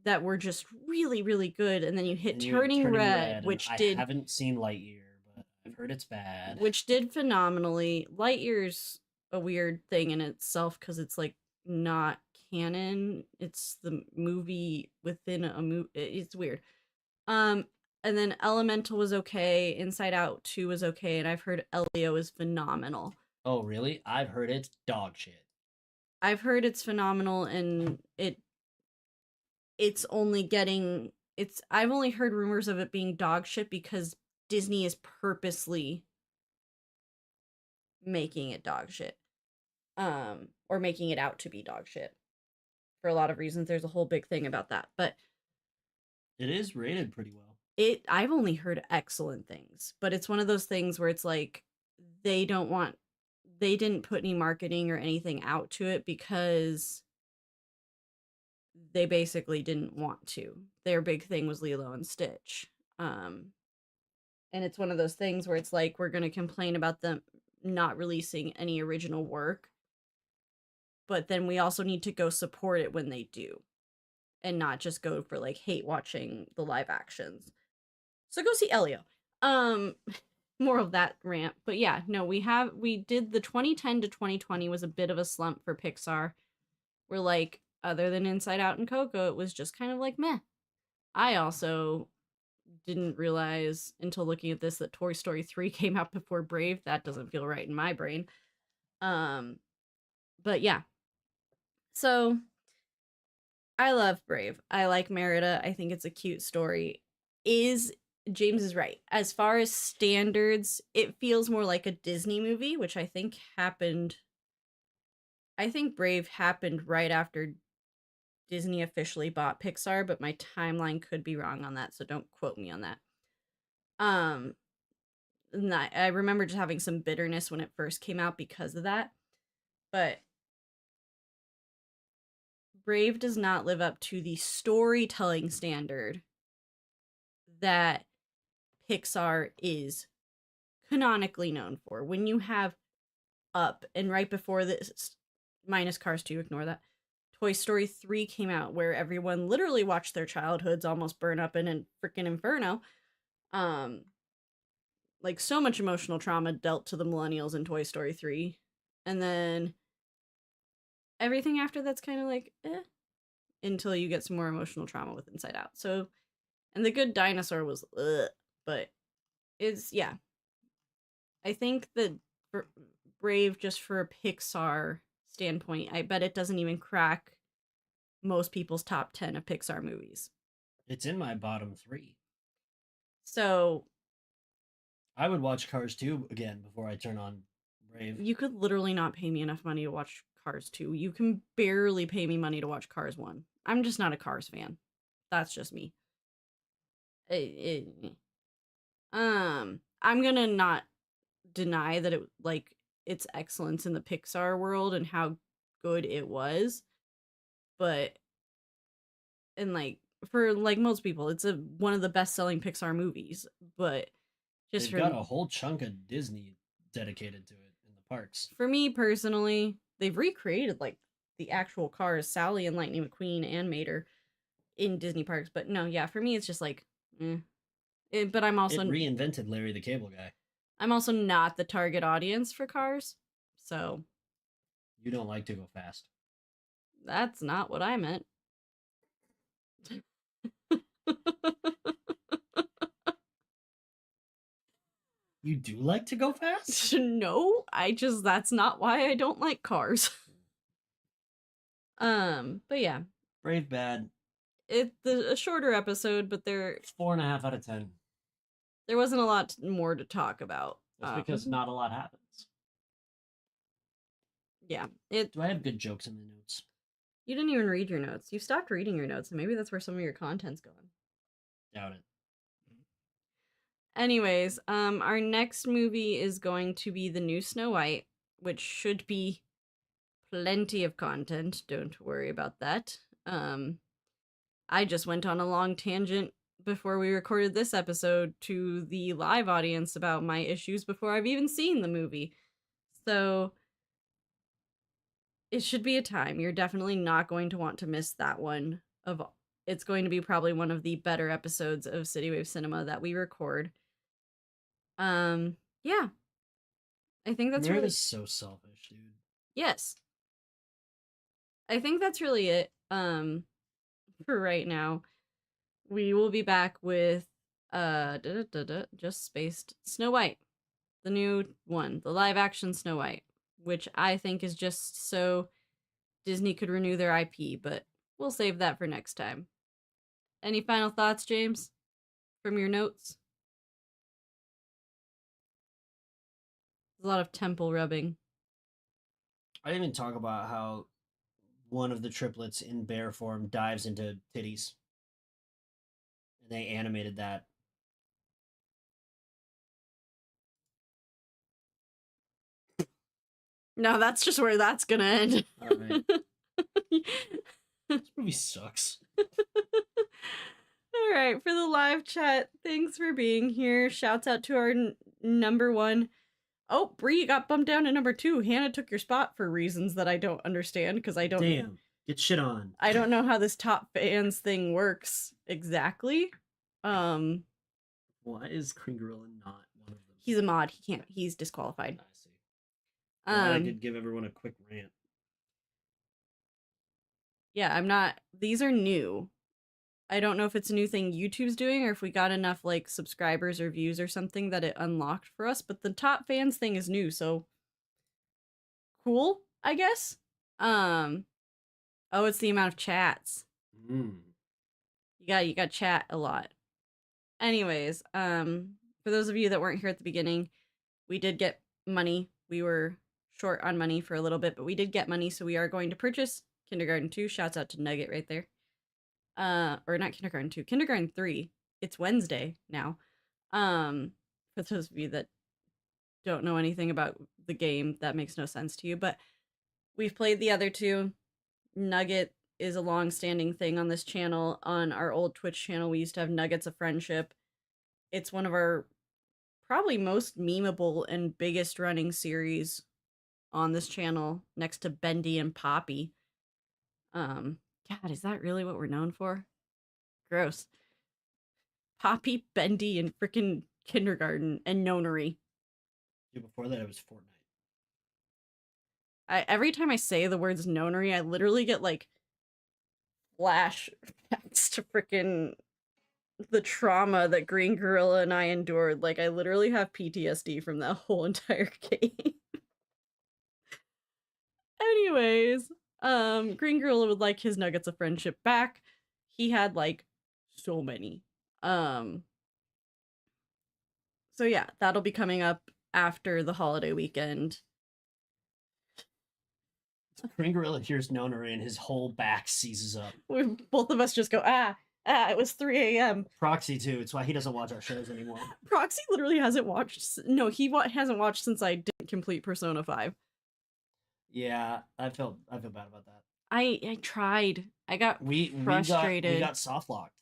That were just really really good, and then you hit Turning Red, which I did haven't seen Lightyear, but I've heard it's bad. which did phenomenally. Lightyear's a weird thing in itself because it's like not canon. It's the movie within a movie. It's weird. Um, and then Elemental was okay. Inside Out 2 was okay, and I've heard Elio is phenomenal. Oh, really? I've heard it's dog shit. I've heard it's phenomenal, and it's only getting it's. I've only heard rumors of it being dog shit because Disney is purposely making it dog shit, or making it out to be dog shit for a lot of reasons. There's a whole big thing about that, but It is rated pretty well. I've only heard excellent things, but it's one of those things where it's like they didn't put any marketing or anything out to it because they basically didn't want to. Their big thing was Lilo and Stitch. And it's one of those things where it's like we're going to complain about them not releasing any original work, but then we also need to go support it when they do and not just go for like hate watching the live actions. So go see Elio. More of that rant. But yeah, no, we did the 2010 to 2020 was a bit of a slump for Pixar. We're like, other than Inside Out and Coco, it was just kind of like meh. I also didn't realize until looking at this that Toy Story 3 came out before Brave. That doesn't feel right in my brain. But yeah. So I love Brave. I like Merida. I think it's a cute story. James is right. As far as standards, it feels more like a Disney movie, which I think happened. I think Brave happened right after Disney officially bought Pixar, but my timeline could be wrong on that, so don't quote me on that. I remember just having some bitterness when it first came out because of that, but Brave does not live up to the storytelling standard that Pixar is canonically known for. When you have Up and right before this, minus Cars 2, ignore that, Toy Story 3 came out where everyone literally watched their childhoods almost burn up in a freaking inferno. Like so much emotional trauma dealt to the millennials in Toy Story 3. And then everything after that's kind of like, until you get some more emotional trauma with Inside Out. So, and The Good Dinosaur was, but it's, yeah. I think that for Brave, just for a Pixar standpoint, I bet it doesn't even crack most people's top 10 of Pixar movies. It's in my bottom 3. So I would watch Cars 2 again before I turn on Brave. you could literally not pay me enough money to watch Cars 2. You can barely pay me money to watch Cars 1. I'm just not a Cars fan. That's just me. I'm gonna not deny that it like its excellence in the Pixar world and how good it was, but and like for like most people, it's one of the best selling Pixar movies. But just They've got a whole chunk of Disney dedicated to it in the parks. For me personally, they've recreated like the actual cars, Sally and Lightning McQueen and Mater in Disney parks. But no, yeah, for me it's just like, but I'm also It reinvented Larry the Cable Guy. I'm also not the target audience for cars, so You don't like to go fast. that's not what I meant. You do like to go fast? No, that's not why I don't like cars. But yeah, Brave Bad. it's a shorter episode, but 4.5 out of 10. there wasn't a lot more to talk about. That's because not a lot happens. Yeah, Do I have good jokes in the notes? You didn't even read your notes. You stopped reading your notes, and maybe that's where some of your content's going. Doubt it. Anyways, our next movie is going to be the new Snow White, which should be plenty of content. Don't worry about that. I just went on a long tangent before we recorded this episode to the live audience about my issues before I've even seen the movie. So it should be a time. You're definitely not going to want to miss that one. It's going to be probably one of the better episodes of CityWavesCinema that we record. Yeah. I think that's Meredith's so selfish, dude. Yes. I think that's really it. For right now. We will be back with just spaced Snow White. The new one, the live action Snow White, which I think is just so Disney could renew their IP, but we'll save that for next time. Any final thoughts, James, from your notes? There's a lot of temple rubbing. I didn't even talk about how one of the triplets in bear form dives into titties. And they animated that. No, that's just where that's gonna end. All right. This movie sucks. All right, for the live chat, thanks for being here. Shouts out to our number one. Oh, Bree got bumped down to number 2. Hannah took your spot for reasons that I don't understand because I don't. Damn, get shit on. I don't know how this top fans thing works exactly. Why is Green Gorilla not one of them? He's a mod. He can't. He's disqualified. I see. I did give everyone a quick rant. Yeah, I'm not. These are new. I don't know if it's a new thing YouTube's doing or if we got enough like subscribers or views or something that it unlocked for us, but the top fans thing is new, so cool, I guess. Oh, it's the amount of chats. You got chat a lot. Anyways, for those of you that weren't here at the beginning, we did get money. We were short on money for a little bit, but we did get money, so we are going to purchase Kindergarten 2. Shouts out to Nugget right there. Or not Kindergarten 2, Kindergarten 3. It's Wednesday now. For those of you that don't know anything about the game, that makes no sense to you, but we've played the other two. Nugget is a long-standing thing on this channel. On our old Twitch channel, we used to have Nuggets of Friendship. It's one of our probably most memeable and biggest running series on this channel, next to Bendy and Poppy. God, is that really what we're known for? Gross. Poppy, Bendy, and frickin' Kindergarten, and Nonary. Yeah, before that it was Fortnite. Every time I say the words Nonary, I literally get, like, flashbacks to frickin' the trauma that Green Gorilla and I endured. Like, I literally have PTSD from that whole entire game. Anyways, Green Gorilla would like his Nuggets of Friendship back. He had, like, so many. So yeah, that'll be coming up after the holiday weekend. Green Gorilla hears Nonary and his whole back seizes up. Both of us just go, it was 3 a.m. Proxy too, it's why he doesn't watch our shows anymore. Proxy literally hasn't watched, no, he hasn't watched since I didn't complete Persona 5. Yeah, I feel bad about that. I tried. I got frustrated. We got soft locked.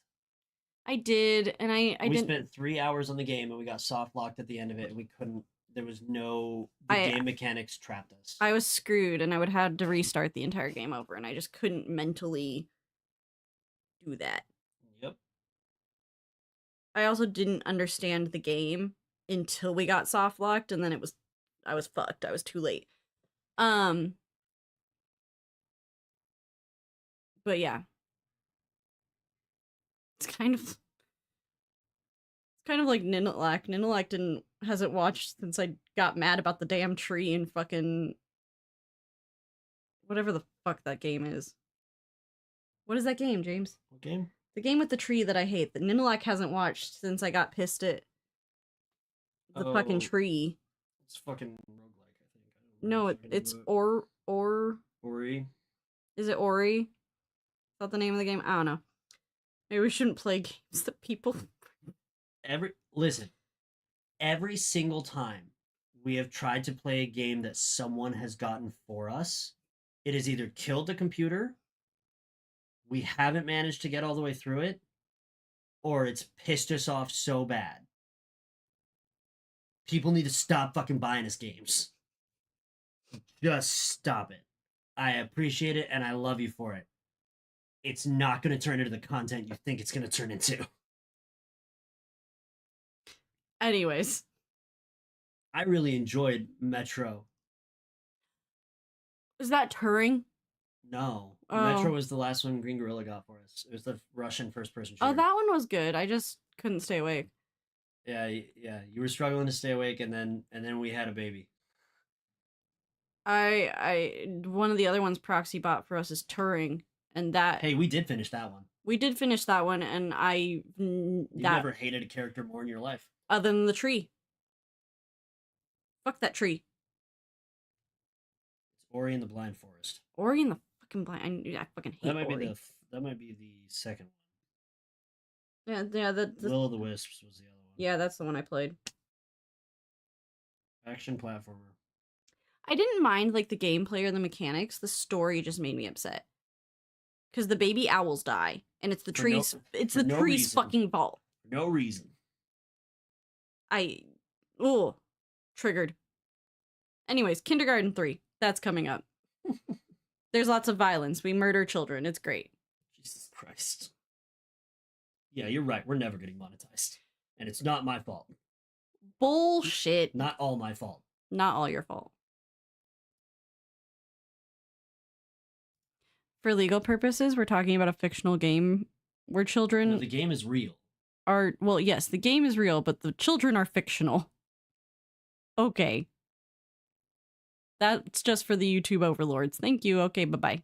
I did, and I didn't. We spent 3 hours on the game and we got soft locked at the end of it, and we couldn't there was no the I game mechanics trapped us. I was screwed, and I would have to restart the entire game over, and I just couldn't mentally do that. Yep. I also didn't understand the game until we got soft locked, and then I was fucked. I was too late. But yeah. It's kind of like Ninilak. Ninilak hasn't watched since I got mad about the damn tree and fucking whatever the fuck that game is. What is that game, James? What game? The game with the tree that I hate that Ninilak hasn't watched since I got pissed at the fucking tree. It's fucking roguelike, I think. No, it's Ori. Is it Ori? Is that the name of the game? I don't know. Maybe we shouldn't play games that people. Every single time we have tried to play a game that someone has gotten for us, it has either killed the computer, we haven't managed to get all the way through it, or it's pissed us off so bad. People need to stop fucking buying us games. Just stop it. I appreciate it and I love you for it. It's not going to turn into the content you think it's going to turn into. Anyways. I really enjoyed Metro. Is that Turing? No. Metro was the last one Green Gorilla got for us. It was the Russian first-person shooter. Oh, that one was good. I just couldn't stay awake. Yeah. You were struggling to stay awake, and then we had a baby. One of the other ones Proxy bought for us is Turing, and that. Hey, we did finish that one. We did finish that one, and You never hated a character more in your life, other than the tree. Fuck that tree. It's Ori and the Blind Forest. Ori and the fucking blind. I fucking hate Ori. That might be the second one. Yeah. The Will of the Wisps was the other one. Yeah, that's the one I played. Action platformer. I didn't mind like the gameplay or the mechanics. The story just made me upset. Because the baby owls die, and it's the tree's. It's the tree's fucking fault. For no reason. Triggered. Anyways, Kindergarten 3. That's coming up. There's lots of violence. We murder children. It's great. Jesus Christ. Yeah, you're right. We're never getting monetized. And it's not my fault. Bullshit. Not all my fault. Not all your fault. For legal purposes, we're talking about a fictional game where children... No, the game is real. Well, yes, the game is real, but the children are fictional. Okay. That's just for the YouTube overlords. Thank you. Okay, bye-bye.